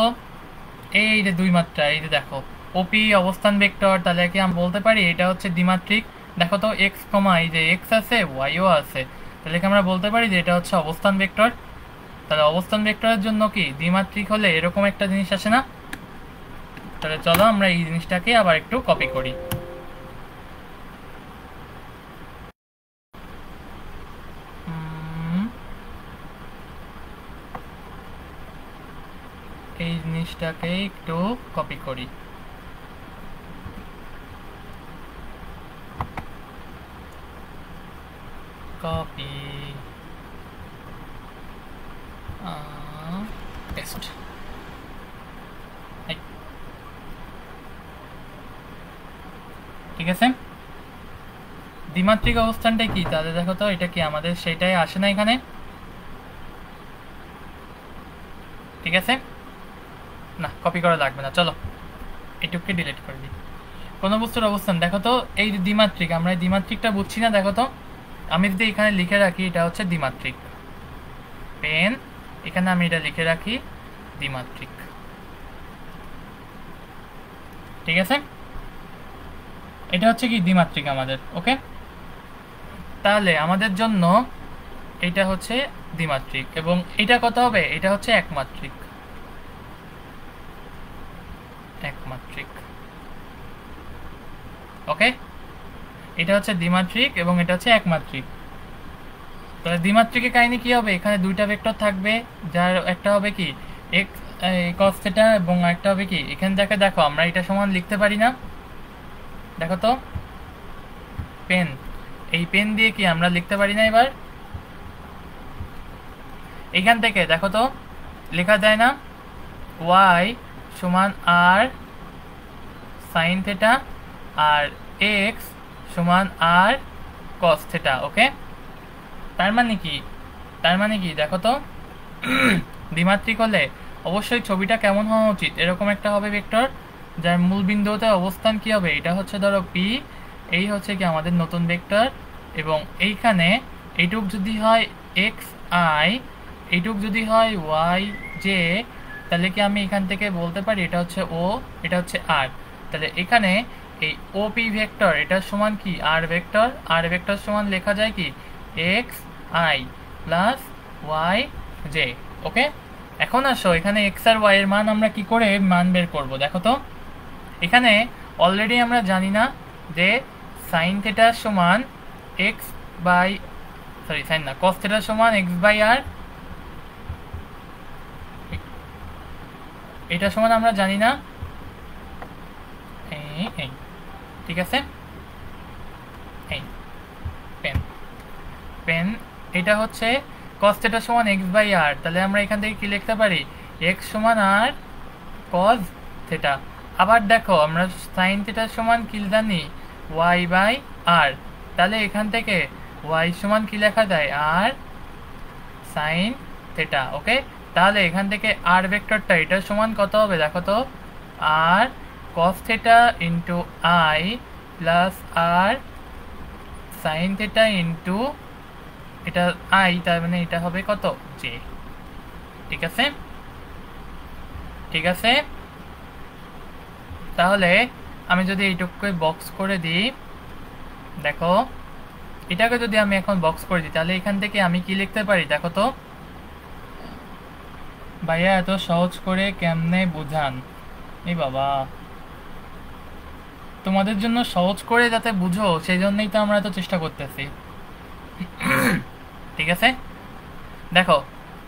S1: এই যে দুই মাত্রা, এই যে দেখো ওপি অবস্থান ভেক্টর, তাহলে কি আমি বলতে পারি এটা হচ্ছে দ্বিমাত্রিক। দেখো তো এক্স কমা, এই যে এক্স আছে, ওয়াইও আছে, তাহলে কি আমরা বলতে পারি যে এটা হচ্ছে অবস্থান ভেক্টর। তাহলে অবস্থান ভেক্টরের জন্য কি দ্বিমাত্রিক হলে এরকম একটা জিনিস আসে না? তাহলে চলো আমরা এই জিনিসটাকে আবার একটু কপি করি। এই জিনিসটাকে একটু কপি করি। Copy, paste. ঠিক আছে, দ্বিমাত্রিক অবস্থানটা কি? তাহলে দেখো তো এটা কি আমাদের সেটাই আসে না এখানে? ঠিক আছে, না কপি করা লাগবে না, চলো এটুকুকে ডিলিট করে দিই। কোনো বস্তুর অবস্থান দেখো তো, এই যে দ্বিমাত্রিক, আমরা এই দ্বিমাত্রিকটা বুঝছি না। দেখো তো আমি যদি এখানে লিখে রাখি এটা হচ্ছে দ্বিমাত্রিক, পেন এখানে আমি এটা লিখে রাখি দ্বিমাত্রিক। ঠিক আছে, এটা হচ্ছে কি দ্বিমাত্রিক আমাদের। ওকে, তাহলে আমাদের জন্য এটা হচ্ছে দ্বিমাত্রিক, এবং এটা কত হবে? এটা হচ্ছে একমাত্রিক। একমাত্রিক, ওকে, এটা হচ্ছে দ্বিমাত্রিক এবং এটা হচ্ছে একমাত্রিক। তাহলে দ্বিমাত্রিকের কাহিনী কি হবে? এখানে দুইটা ভেক্টর থাকবে, যার একটা হবে কি এক্স কস থিটা, এবং একটা হবে কি এখানে দেখে, দেখো আমরা এটা সমান লিখতে পারি না? দেখো তো পেন, এই পেন দিয়ে কি আমরা লিখতে পারি না? এবার এখান থেকে দেখো তো লেখা যায় না ওয়াই সমান আর সাইন থেটা আর এক্স সমান আর কস থেটা। ওকে, তার মানে কি? তার মানে কি দেখো তো, দ্বিমাত্রিক হলে অবশ্যই ছবিটা কেমন হওয়া উচিত? এরকম একটা হবে ভেক্টর, যার মূল বিন্দুতে অবস্থান কি হবে? এটা হচ্ছে ধরো পি, এই হচ্ছে কি আমাদের নতুন ভেক্টর, এবং এইখানে এইটুক যদি হয় এক্স আই, এইটুক যদি হয় ওয়াই জে, তাহলে কি আমি এখান থেকে বলতে পারি এটা হচ্ছে ও, এটা হচ্ছে আর। তাহলে এখানে এই ও পি ভেক্টর এটার সমান কি আর ভেক্টর, আর ভেক্টর সমান লেখা যায় কি X I plus Y J. Okay, এখন আসো এখানে এক্স আর ওয়াই এর মান আমরা কি করে মান বের করব? দেখো তো এখানে অলরেডি আমরা জানি না যে সাইন থেটা সমান এক্স বাই, সরি সাইন না, কস থেটা সমান এক্স বাই আর, এটা সমান আমরা জানি না। এই ঠিক আছে, এই পেন, পেন এটা হচ্ছে cos থিটা সমান x বাই r, তাহলে আমরা এখান থেকে কি লিখতে পারি? x সমান r cos থিটা। আবার দেখো আমরা sin থিটা সমান কি জানি? y বাই r, তাহলে এখান থেকে y সমান কি লেখা যায়? r sin theta. ওকে, তাহলে এখান থেকে r ভেক্টরটা এটার সমান কত হবে? দেখো তো r cos theta into i plus r sin theta into এটা আই, তার মানে এটা হবে কত? জে। ঠিক আছে, ঠিক আছে, তাহলে আমি যদি এইটুকুকে বক্স করে দিই, দেখো এটাকে যদি আমি এখন বক্স করে দিই, তাহলে এখান থেকে আমি কি লিখতে পারি? দেখো তো ভাইয়া এত সহজ করে কেমনে বুঝান? এই বাবা, তোমাদের জন্য সহজ করে যাতে বুঝো সেই জন্যই তো আমরা এত চেষ্টা করতেছি। ঠিক আছে, দেখো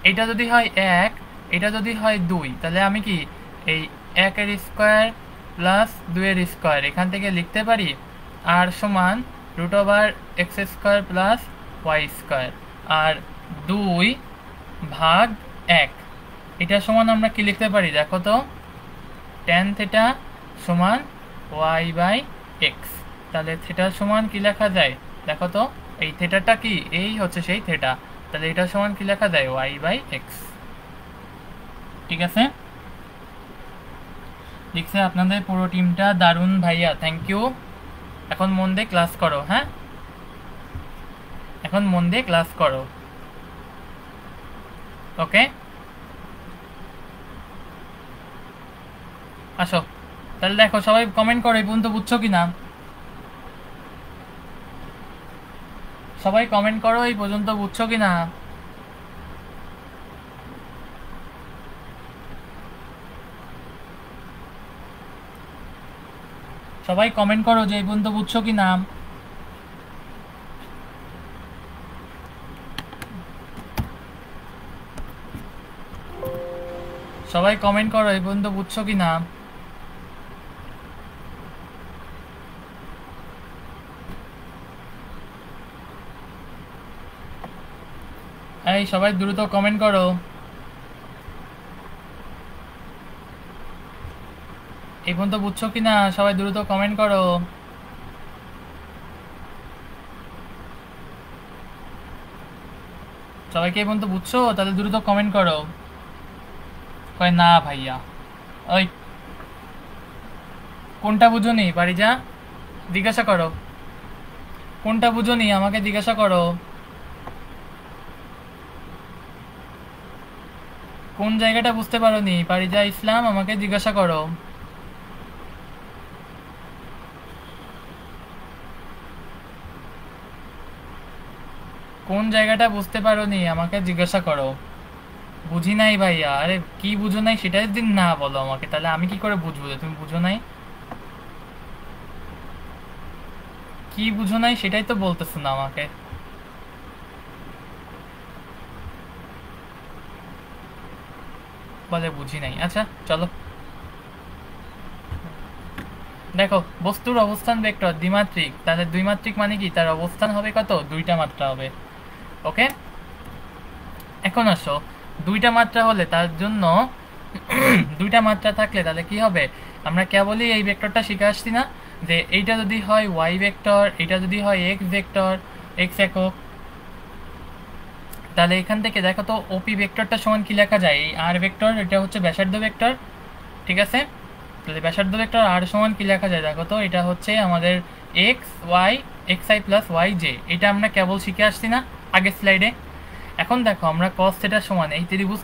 S1: এটা যদি হয় এক, এটা যদি হয় দুই, তাহলে আমি কি এই একের স্কোয়ার প্লাস দুইয়ের স্কোয়ার এখান থেকে লিখতে পারি আর সমান root over X square plus Y square, আর দুই ভাগ এক এটা সমান আমরা কি লিখতে পারি? দেখো তো ট্যান থিটা সমান ওয়াই বাই এক্স, তাহলে থিটা সমান কি লেখা যায়? দেখো তো এই থিটাটা কি, এই হচ্ছে সেই থিটা, তাহলে এটা সমান কি লেখা যায়? Y by X. ঠিক আছে, লিখছে আপনাদের পুরো টিমটা দারুণ ভাইয়া, থ্যাংক ইউ। এখন মন দিয়ে ক্লাস করো, হ্যাঁ এখন মন দিয়ে ক্লাস করো, ওকে আসো। তাহলে দেখো সবাই কমেন্ট করো, এই পর্যন্ত বুঝছো কি না? সবাই কমেন্ট করো, এই পর্যন্ত বুঝছো কি না? সবাই কমেন্ট করো যে এই পর্যন্ত বুঝছো কি না? সবাই কমেন্ট করো এই পর্যন্ত বুঝছো কি না? এই সবাই দ্রুত কমেন্ট করো, এই পর্যন্ত বুঝছো কি না? সবাই দ্রুত কমেন্ট করো। সবাইকে এই পর্যন্ত বুঝছো? তাহলে দ্রুত কমেন্ট করো। কয় না ভাইয়া। ওই কোনটা বুঝোনি পারিজা? জিজ্ঞাসা করো কোনটা বুঝোনি, আমাকে জিজ্ঞাসা করো কোন জায়গাটা বুঝতে পারোনি পারিজা ইসলাম, আমাকে জিজ্ঞাসা করো। কোন জায়গাটা বুঝতে পারোনি আমাকে জিজ্ঞাসা করো। বুঝি নাই ভাইয়া। আরে কি বুঝো নাই সেটাই দিন না বলো আমাকে, তাহলে আমি কি করে বুঝবো যে তুমি বুঝো নাই? কি বুঝো নাই সেটাই তো বলতেছো না আমাকে। বলে বুঝি নাই, আচ্ছা চলো। দেখো বস্তুর অবস্থান ভেক্টর দ্বিমাত্রিক, তাহলে দ্বিমাত্রিক মানে কি তার অবস্থান হবে কত? দুইটা মাত্রা হবে, ওকে। এখন আসো, দুইটা মাত্রা হলে তার জন্য দুইটা মাত্রা থাকলে তাহলে কি হবে? আমরা কেবলই এই ভেক্টরটা শিখে আসছি না, যে এইটা যদি হয় ওয়াই ভেক্টর, এটা যদি হয় এক্স ভেক্টর, এক্স একক, তাহলে এখান থেকে দেখো তো ওপি ভেক্টরটা সমান কি লেখা যায়? এই আর ভেক্টর, এটা হচ্ছে ব্যাসার্ধ ভেক্টর, ঠিক আছে। তাহলে ব্যাসার্ধ ভেক্টর আর সমান কি লেখা যায় দেখো তো? এটা হচ্ছে আমাদের X Y, X I plus Y J, এটা আমরা কেবল শিখে আসছি না আগের স্লাইডে। এখন দেখো আমরা কস থিটা সমান এই ত্রিভুজ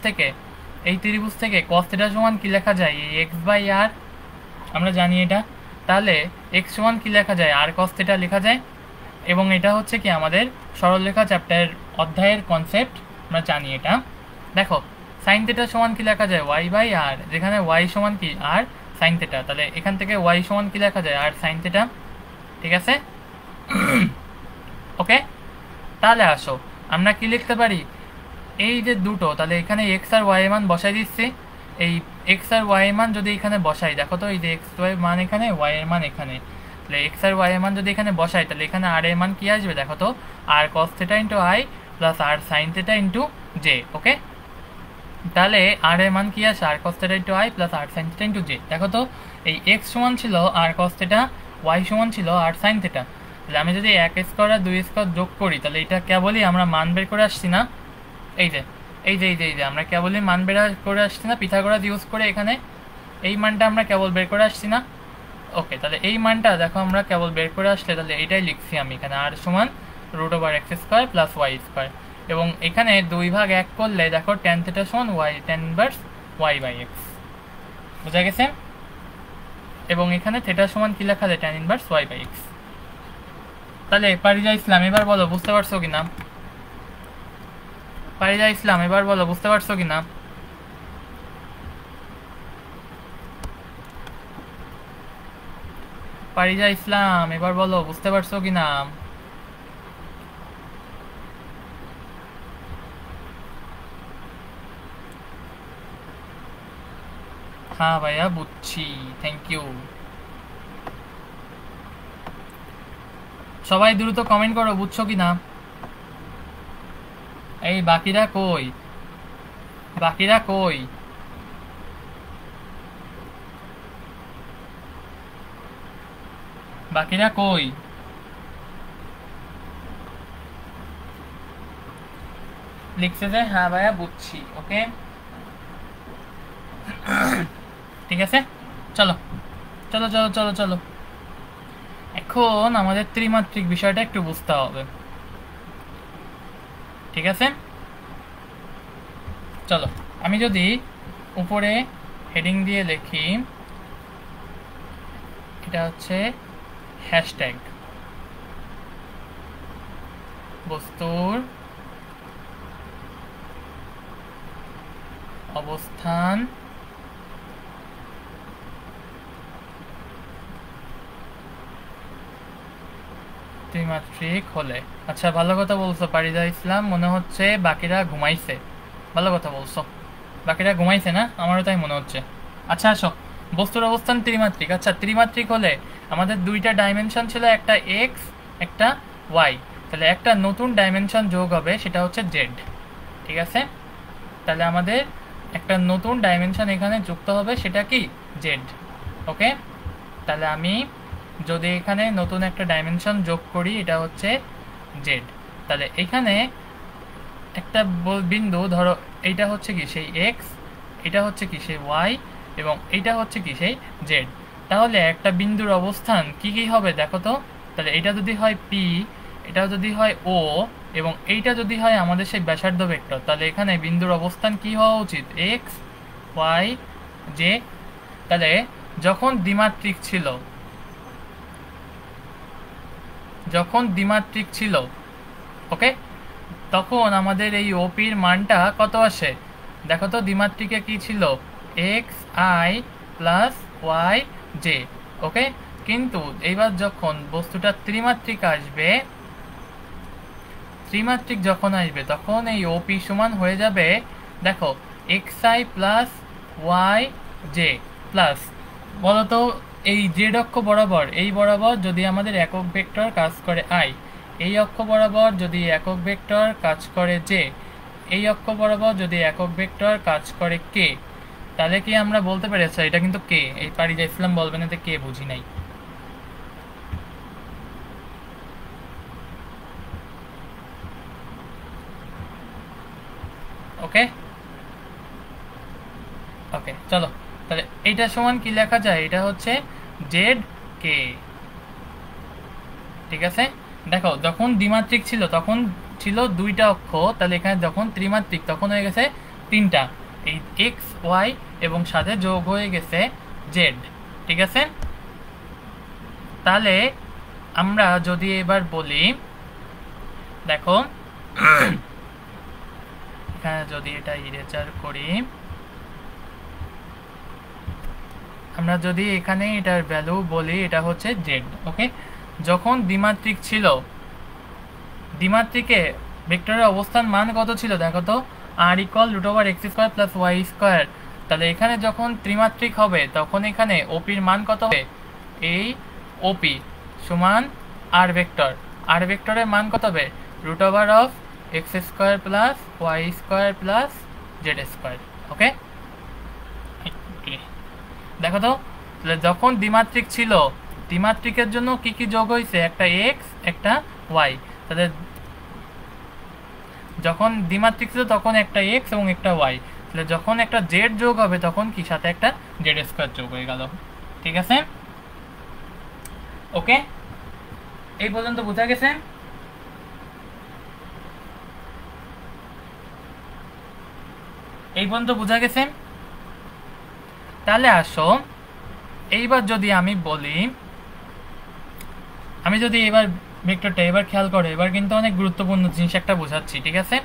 S1: থেকে কস থিটা সমান কি লেখা যায়? এই এক্স বাই আর, আমরা জানি এটা। তাহলে এক্স সমান কি লেখা যায়? আর কস থিটা লেখা যায়। এবং এটা হচ্ছে কি আমাদের সরলরেখা চ্যাপ্টার অধ্যায়ের কনসেপ্ট, আমরা জানি এটা। দেখো সাইন থিটা সমান কি লেখা যায়? ওয়াই বাই আর, যেখানে ওয়াই সমান কি আর সাইন থিটা, তাহলে এখান থেকে ওয়াই সমান কি লেখা যায়? আর সাইন থিটা, ঠিক আছে ওকে। তাহলে আসো আমরা কি লিখতে পারি? এই যে দুটো, তাহলে এখানে এক্স আর ওয়াই মান বসাই দিচ্ছি। এই এক্স আর ওয়াই মান যদি এখানে বসাই, দেখো তো এই যে এক্স ওয়াই মান এখানে, ওয়াই এর মান এখানে, তাহলে এক্স আর ওয়াই এর মান যদি এখানে বসাই, তাহলে এখানে আর এর মান কি আসবে দেখো তো? R cos theta into I plus R sine theta into J, okay. তাহলে আর এর মান কি আসে? R cos theta into I plus R sine theta into J. দেখো তো এই এক্স সমান ছিল আর কস থিটা, ওয়াই সমান ছিল আর সাইন থিটা, তাহলে আমি যদি এক স্কোয়ার আর দুই স্কোয়ার যোগ করি, তাহলে এটা কেবলই আমরা মান বের করে আসছি না? এই যে আমরা কেবলই মান বের করে আসছি না পিথাগোরাস ইউজ করে? এখানে এই মানটা আমরা কেবল বের করে আসছি না? ওকে, তাহলে এই মানটা দেখো আমরা কেবল বের করে আসলে তাহলে এইটাই লিখছি আমি এখানে, আর সমান root over X square plus Y square. এবং এখানে 2 ভাগ 1 করলে দেখো ট্যান থিটা সমান Y, tan inverse Y by X, বুঝা গেছে? এবং এখানে থিটা সমান কি লেখা যায়? Tan inverse Y by X. তাহলে পারিজা ইসলাম এবার বলো বুঝতে পারছো কিনা? পারিজা ইসলাম এবার বলো বুঝতে পারছো কিনা? পারিজা ইসলাম এবার বলো বুঝতে পারছো কিনা? হ্যাঁ ভাইয়া বুঝছি, থ্যাংক ইউ। সবাই দ্রুত কমেন্ট করো বুঝছো কিনা। এই বাকিরা কই? বাকিরা কই? বাকিরা কই? লিখছে যে হ্যাঁ ভাইয়া বুঝছি, ওকে ঠিক আছে চলো। চলো চলো চলো চলো, এখন আমাদের ত্রিমাত্রিক বিষয়টা একটু বুঝতে হবে, ঠিক আছে? চলো, আমি যদি উপরে হেডিং দিয়ে লিখি, এটা হচ্ছে হ্যাশট্যাগ বস্তুর অবস্থান ত্রিমাত্রিক হলে। আচ্ছা, ভালো কথা বলছো পারিদা ইসলাম, মনে হচ্ছে বাকিরা ঘুমাইছে। ভালো কথা বলছো, বাকিরা ঘুমাইছে না? আমারও তাই মনে হচ্ছে। আচ্ছা আসো, বস্তুর অবস্থান ত্রিমাত্রিক। আচ্ছা, ত্রিমাত্রিক হলে আমাদের দুইটা ডাইমেনশন ছিল, একটা এক্স, একটা ওয়াই। তাহলে একটা নতুন ডাইমেনশন যোগ হবে, সেটা হচ্ছে জেড। ঠিক আছে, তাহলে আমাদের একটা নতুন ডাইমেনশন এখানে যুক্ত হবে, সেটা কি? জেড। ওকে, তাহলে আমি যদি এখানে নতুন একটা ডাইমেনশন যোগ করি, এটা হচ্ছে জেড। তাহলে এখানে একটা বিন্দু ধরো, এইটা হচ্ছে কি সেই এক্স, এটা হচ্ছে কি সেই ওয়াই, এবং এইটা হচ্ছে কি সেই জেড। তাহলে একটা বিন্দুর অবস্থান কি কি হবে দেখো তো। তাহলে এটা যদি হয় পি, এটা যদি হয় ও, এবং এইটা যদি হয় আমাদের সেই ব্যাসার্ধ ভেক্টর, তাহলে এখানে বিন্দুর অবস্থান কি হওয়া উচিত? X, Y, J. তাহলে যখন দ্বিমাত্রিক ছিল, ওকে, তখন আমাদের এই ওপির মানটা কত আসে দেখো তো। দ্বিমাত্রিকে কি ছিল? X I plus Y J. Okay, কিন্তু এইবার যখন বস্তুটা ত্রিমাত্রিক আসবে, যখন আসবে তখন এই ওপি সমান হয়ে যাবে, দেখো, X I plus Y J plus, বলতো এই জেড অক্ষ বরাবর, এই বরাবর যদি আমাদের একক ভেক্টর কাজ করে আই, এই অক্ষ বরাবর যদি একক ভেক্টর কাজ করে জে, এই অক্ষ বরাবর যদি একক ভেক্টর কাজ করে কে, তাহলে কি আমরা বলতে পারি? আচ্ছা, এটা কিন্তু কে, এই পারিজা ইসলাম বলবেন এতে কে বুঝি নাই। ওকে ওকে, চলো, তাহলে এইটা সমান কি লেখা যায়? এটা হচ্ছে জেড কে। ঠিক আছে, দেখো, যখন দ্বিমাত্রিক ছিল তখন ছিল দুইটা অক্ষ, তাহলে এখানে যখন ত্রিমাত্রিক তখন হয়ে গেছে তিনটা, এই এক্স ওয়াই এবং সাথে যোগ হয়ে গেছে জেড। ঠিক আছে, তাহলে আমরা যদি এবার বলি, দেখো এখানে যদি এটা ইরেজার করি, আমরা যদি এখানে এটার ভ্যালু বলি, এটা হচ্ছে জেড। ওকে, যখন দ্বিমাত্রিক ছিল, দ্বিমাত্রিকে ভেক্টরের অবস্থান মান কত ছিল দেখো তো, R equal root over X square plus Y square. তাহলে এখানে যখন ত্রিমাত্রিক হবে তখন এখানে ওপির মান কত হবে? এই ওপি সমান আর ভেক্টর, আর ভেক্টরের মান কত হবে? Root over of X square plus Y square plus Z square. Okay, দেখো তো, তাহলে যখন দ্বিমাত্রিক ছিল, দ্বিমাত্রিকের জন্য কি কি যোগ হয়েছে? একটা এক্স, একটা ওয়াই। তাহলে যখন দ্বিমাত্রিক ছিল তখন একটা এক্স এবং একটা ওয়াই, তাহলে যখন একটা জেড যোগ হবে তখন কি সাথে একটা জেড স্কোয়ার যোগ হয়ে গেল। ঠিক আছে, ওকে, এই পর্যন্ত বোঝা গেছে? এই পর্যন্ত বোঝা গেছে? তাহলে আসো, এইবার যদি আমি বলি, আমি যদি এবার ভেক্টরটা এবার খেয়াল করো, এবার কিন্তু অনেক গুরুত্বপূর্ণ জিনিস একটা বোঝাচ্ছি। ঠিক আছে,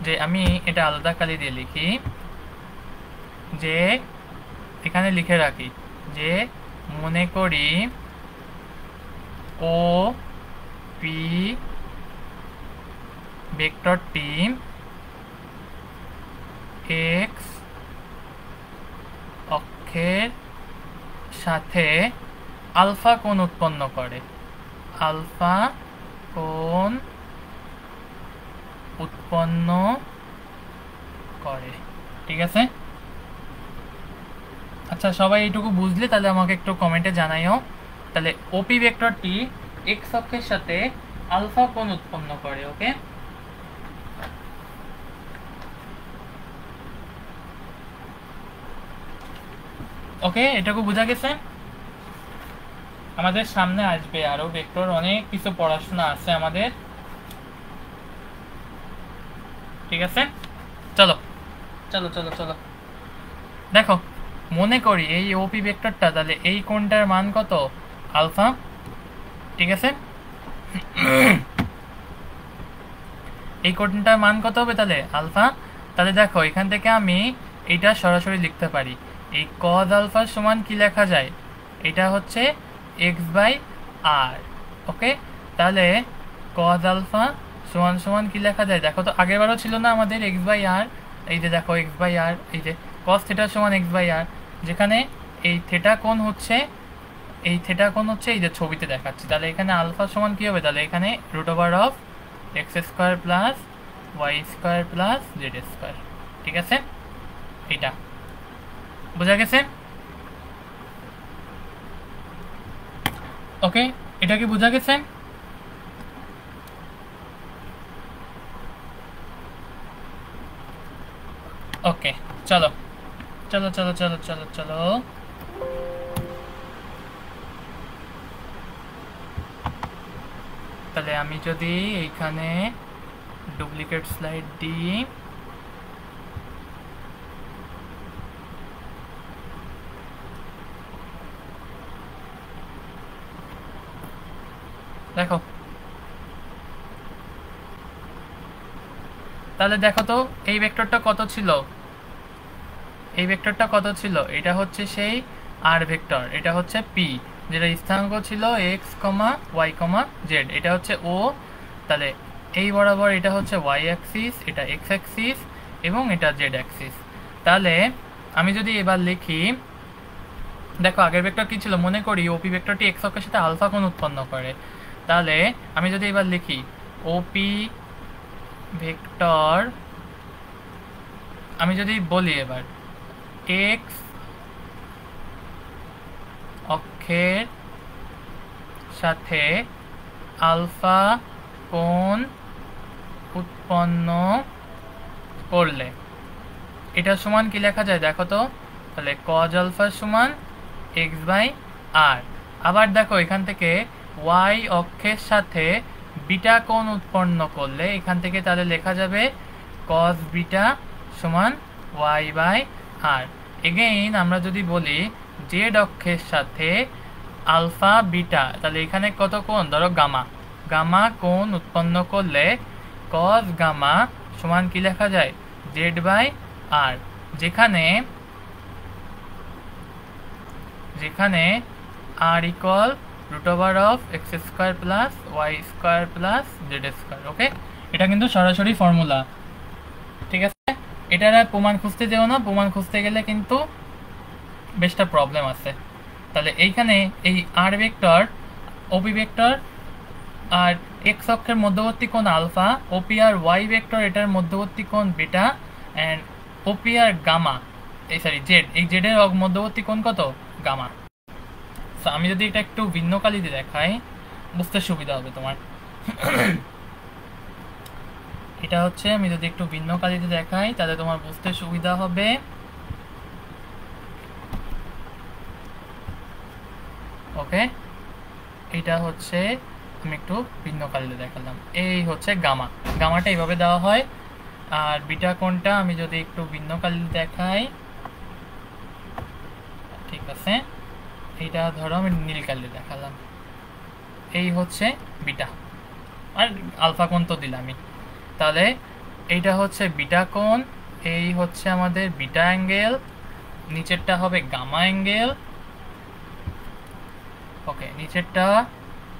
S1: যে আমি এটা আলাদা কালি দিয়ে লিখি, যে এখানে লিখে রাখি যে মনে করি ও পি ভেক্টরটি এক্স অক্ষের সাথে আলফা কোণ উৎপন্ন করে, আলফা কোণ উৎপন্ন করে। ঠিক আছে, আচ্ছা, সবাই এইটুকু বুঝলে তাহলে আমাকে একটু কমেন্টে জানাইও। তাহলে ওপি ভেক্টরটি এক্স অক্ষের সাথে আলফা কোণ উৎপন্ন করে। ওকে, ওকে, এটাকে বোঝা গেছে। আমাদের সামনে আসবে আরো ভেক্টর, অনেক কিছু পড়াশোনা আছে আমাদের, ঠিক আছে। চলো চলো চলো চলো দেখো, মনে করি এই ওপি ভেক্টরটা, তাহলে এই কোণটার মান কত? আলফা, ঠিক আছে। এই কোণটার মান কত হবে তাহলে? আলফা। তাহলে দেখো এখান থেকে আমি এইটা সরাসরি লিখতে পারি, এই কজ আলফা সমান কি লেখা যায়? এটা হচ্ছে এক্স বাই আর। ওকে, তাহলে কজ আলফা সমান সমান কি লেখা যায় দেখো তো, আগের বারও ছিল না আমাদের এক্স বাই আর, এই যে দেখো এক্স বাই আর, এই যে কজ থেটা সমান এক্স বাই আর, যেখানে এই থেটা কোণ হচ্ছে, এই থেটা কোণ হচ্ছে এই যে ছবিতে দেখাচ্ছি। তাহলে এখানে আলফা সমান কি হবে? তাহলে এখানে root over of X square plus Y square plus Z square, ঠিক আছে। এটা বোঝা গেছে? ওকে, এটা কি বোঝা গেছে? ওকে, চলো চলো চলো চলো চলো চলো তাহলে আমি যদি এইখানে ডুপ্লিকেট স্লাইড দিই, দেখো, তাহলে দেখো তো এই ভেক্টরটা কত ছিল? এই ভেক্টরটা কত ছিল? এটা হচ্ছে সেই আর ভেক্টর, এটা হচ্ছে পি, যেটা স্থানাঙ্ক ছিল এক্স কমা ওয়াই কমা জেড, এটা হচ্ছে ও। তাহলে এই বরাবর এটা হচ্ছে ওয়াই অ্যাক্সিস, এটা এক্স অ্যাক্সিস এবং এটা জেড অ্যাক্সিস। তাহলে আমি যদি এবার লিখি, দেখো আগের ভেক্টর কি ছিল মনে করি, ওপি ভেক্টরটি এক্স অক্ষের সাথে আলফা কোণ উৎপন্ন করে। তাহলে আমি যদি এবার লিখি ওপি ভেক্টর, আমি যদি বলি এবার এক্স অক্ষের সাথে আলফা কোণ উৎপন্ন করলে এটা সমান কি লেখা যায় দেখো তো? তাহলে কজ আলফা সমান এক্স বাই আর। আবার দেখো এখান থেকে ওয়াই অক্ষের সাথে বিটা কোণ উৎপন্ন করলে এখান থেকে তাহলে লেখা যাবে কজ বিটা সমান ওয়াই বাই আর। এগেইন আমরা যদি বলি জেড অক্ষের সাথে আলফা বিটা, তাহলে এখানে কত কোণ? ধরো গামা, গামা কোণ উৎপন্ন করলে কজ গামা সমান কি লেখা যায়? জেড বাই আর, যেখানে যেখানে R equal root over of X square plus Y square plus Z square. Okay, এটা কিন্তু সরাসরি ফর্মুলা, ঠিক আছে। এটার আর প্রমাণ খুঁজতে যেও না, প্রমাণ খুঁজতে গেলে কিন্তু বেশটা প্রবলেম আছে। তাহলে এইখানে এই আর ভেক্টর, ওপি ভেক্টর আর এক্স অক্ষের মধ্যবর্তী কোণ আলফা, ওপি আর ওয়াই ভেক্টর এটার মধ্যবর্তী কোণ বিটা, অ্যান্ড ওপি আর গামা, এই সরি জেড, এই জেডের মধ্যবর্তী কোণ কত? গামা। সো আমি যদি এটা একটু ভিন্ন কালিতে দেখাই বুঝতে সুবিধা হবে তোমার। এটা হচ্ছে আমি যদি একটু ভিন্ন কালিতে দেখাই তাহলে তোমার বুঝতে সুবিধা হবে। ওকে, এটা হচ্ছে আমি একটু ভিন্ন কালিতে দেখালাম, এই হচ্ছে গামা, গামাটা এইভাবে দেওয়া হয়। আর বিটা কোণটা আমি যদি একটু ভিন্ন কালিতে দেখাই, ঠিক আছে, এইটা ধরো আমি নীল কালিতে দেখালাম, এই হচ্ছে বিটা, আর আলফা কোণ তো দিলামই। তাহলে এইটা হচ্ছে বিটা কোণ, এই হচ্ছে আমাদের বিটা অ্যাঙ্গেল, নিচেরটা হবে গামা অ্যাঙ্গেল। ওকে,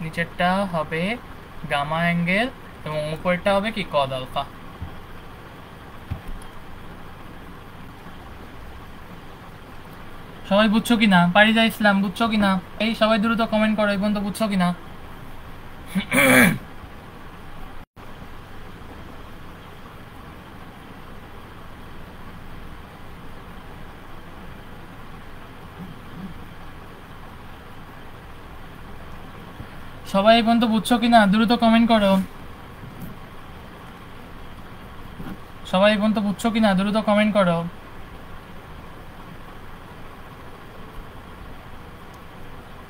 S1: নিচেরটা হবে গামা অ্যাঙ্গেল এবং উপরেরটা হবে কি? Cos alpha. সবাই বুঝছো কিনা? পারিজা ইসলাম বুঝছো কিনা? এই সবাই দ্রুত কমেন্ট করো এই পর্যন্ত বুঝছো কিনা। সবাই এই পর্যন্ত বুঝছো কিনা দ্রুত কমেন্ট করো। সবাই এই পর্যন্ত বুঝছো কিনা দ্রুত কমেন্ট করো।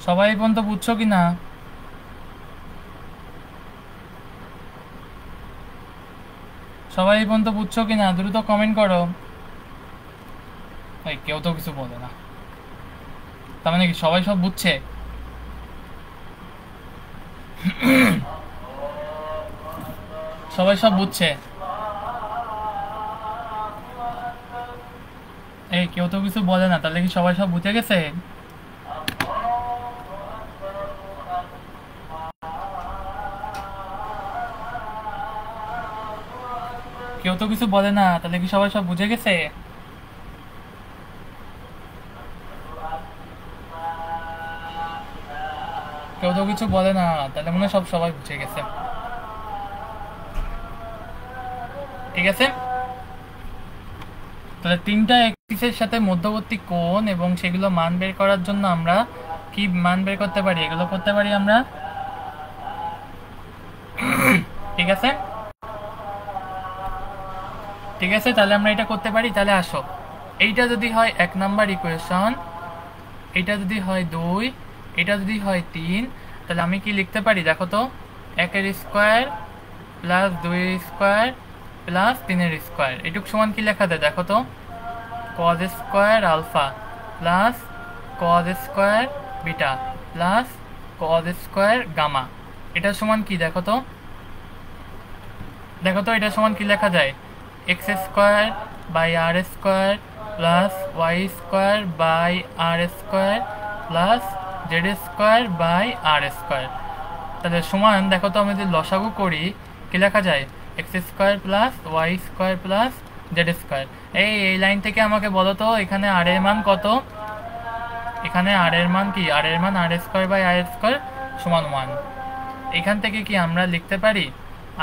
S1: সবাই এই পর্যন্ত বুঝছো কি না? সবাই এই পর্যন্ত বুঝছো কি না? দ্রুত কমেন্ট করো। ভাই কেউ তো কিছু বলে না, তার মানে কি সবাই সব বুঝছে? সবাই সব বুঝছে? এই কেউ তো কিছু বলে না, তাহলে কি সবাই সব বুঝে গেছে? কেউ তো কিছু বলে না, তাহলে কি সবাই সব বুঝে গেছে? কেউ তো কিছু বলে না, তাহলে মনে হয় সবাই বুঝে গেছে। ঠিক আছে, তাহলে তিনটা অ্যাক্সিসের সাথে মধ্যবর্তী কোণ এবং সেগুলো মান বের করার জন্য আমরা কি মান বের করতে পারি? এগুলো করতে পারি আমরা। ঠিক আছে, ঠিক আছে, তাহলে আমরা এটা করতে পারি। তাহলে আসো, এইটা যদি হয় 1 নাম্বার ইকুয়েশন, এটা যদি হয় 2, এটা যদি হয় 3, তাহলে আমি কি লিখতে পারি দেখো তো? 1 এর স্কোয়ার প্লাস 2 এর স্কোয়ার প্লাস 3 এর স্কোয়ার, এটুক সমান কি লেখা যায় দেখো তো? cos square alpha plus cos square beta plus cos square gamma, এটা সমান কি দেখো তো? দেখো তো এটা সমান কি লেখা যায়? X square by R square plus Y square by R square plus Z square by R square. তাহলে সমান দেখো তো, আমি যদি লসাগু করি কি লেখা যায়? X square plus Y square plus Z square. এই লাইন থেকে আমাকে বলো তো এখানে আর এর মান কত? এখানে আর এর মান কি? আর এর মান R square by R square সমান 1। এখান থেকে কি আমরা লিখতে পারি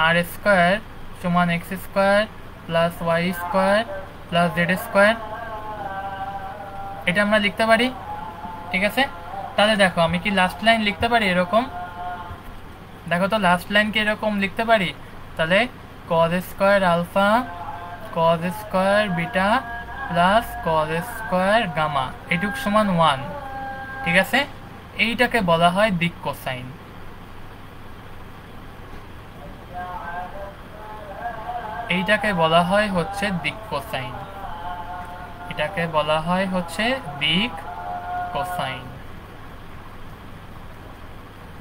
S1: আর স্কোয়ার সমান X square plus Y square plus Z square? এটা আমরা লিখতে পারি। ঠিক আছে, তাহলে দেখো আমি কি লাস্ট লাইন লিখতে পারি এরকম? দেখো তো লাস্ট লাইন কি এরকম লিখতে পারি? তাহলে cos square alpha cos square beta plus cos square gamma এটুক সমান 1। ঠিক আছে, এইটাকে বলা হয় দিক কোসাইন। এইটাকে বলা হয় হচ্ছে দিক কোসাইন। এটাকে বলা হয় হচ্ছে দিক কোসাইন।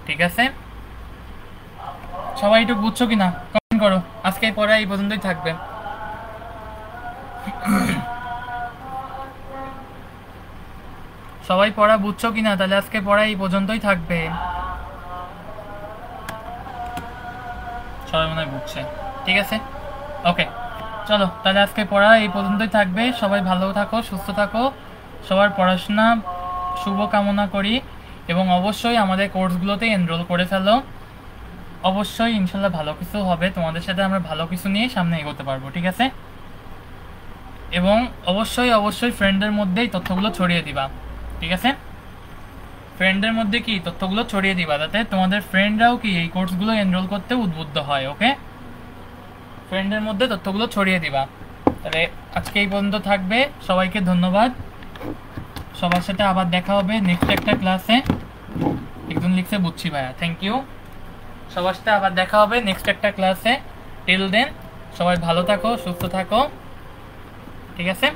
S1: ঠিক আছে, সবাই একটু বুঝছো কিনা কমেন্ট করো। আজকে পড়া এই পর্যন্তই থাকবে। সবাই পড়া বুঝছো কিনা? তাহলে আজকে পড়া এই পর্যন্তই থাকবে। সবাই মনে হয় বুঝছে। ঠিক আছে, ওকে, চলো তাহলে আজকে পড়া এই পর্যন্তই থাকবে। সবাই ভালো থাকো, সুস্থ থাকো, সবার পড়াশোনা শুভ কামনা করি এবং অবশ্যই আমাদের কোর্সগুলোতে এনরোল করে ফেলো। অবশ্যই ইনশাল্লাহ ভালো কিছু হবে, তোমাদের সাথে আমরা ভালো কিছু নিয়ে সামনে এগোতে পারবো। ঠিক আছে, এবং অবশ্যই অবশ্যই ফ্রেন্ডের মধ্যেই তথ্যগুলো ছড়িয়ে দিবা। ঠিক আছে, ফ্রেন্ডের মধ্যে কি তথ্যগুলো ছড়িয়ে দিবা, যাতে তোমাদের ফ্রেন্ডরাও কি এই কোর্সগুলো এনরোল করতে উদ্বুদ্ধ হয়। ওকে, ফ্রেন্ডের মধ্যে তথ্যগুলো ছড়িয়ে দিবা। তাহলে আজকে এই পর্যন্ত থাকবে। সবাইকে ধন্যবাদ। সবার সাথে আবার দেখা হবে নেক্সট একটা ক্লাসে। একজন লিখছে বুঝছি ভাইয়া, থ্যাংক ইউ। সবার সাথে আবার দেখা হবে নেক্সট একটা ক্লাসে। টিল দেন সবাই ভালো থাকো, সুস্থ থাকো। ঠিক আছে,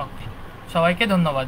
S1: ওকে, সবাইকে ধন্যবাদ।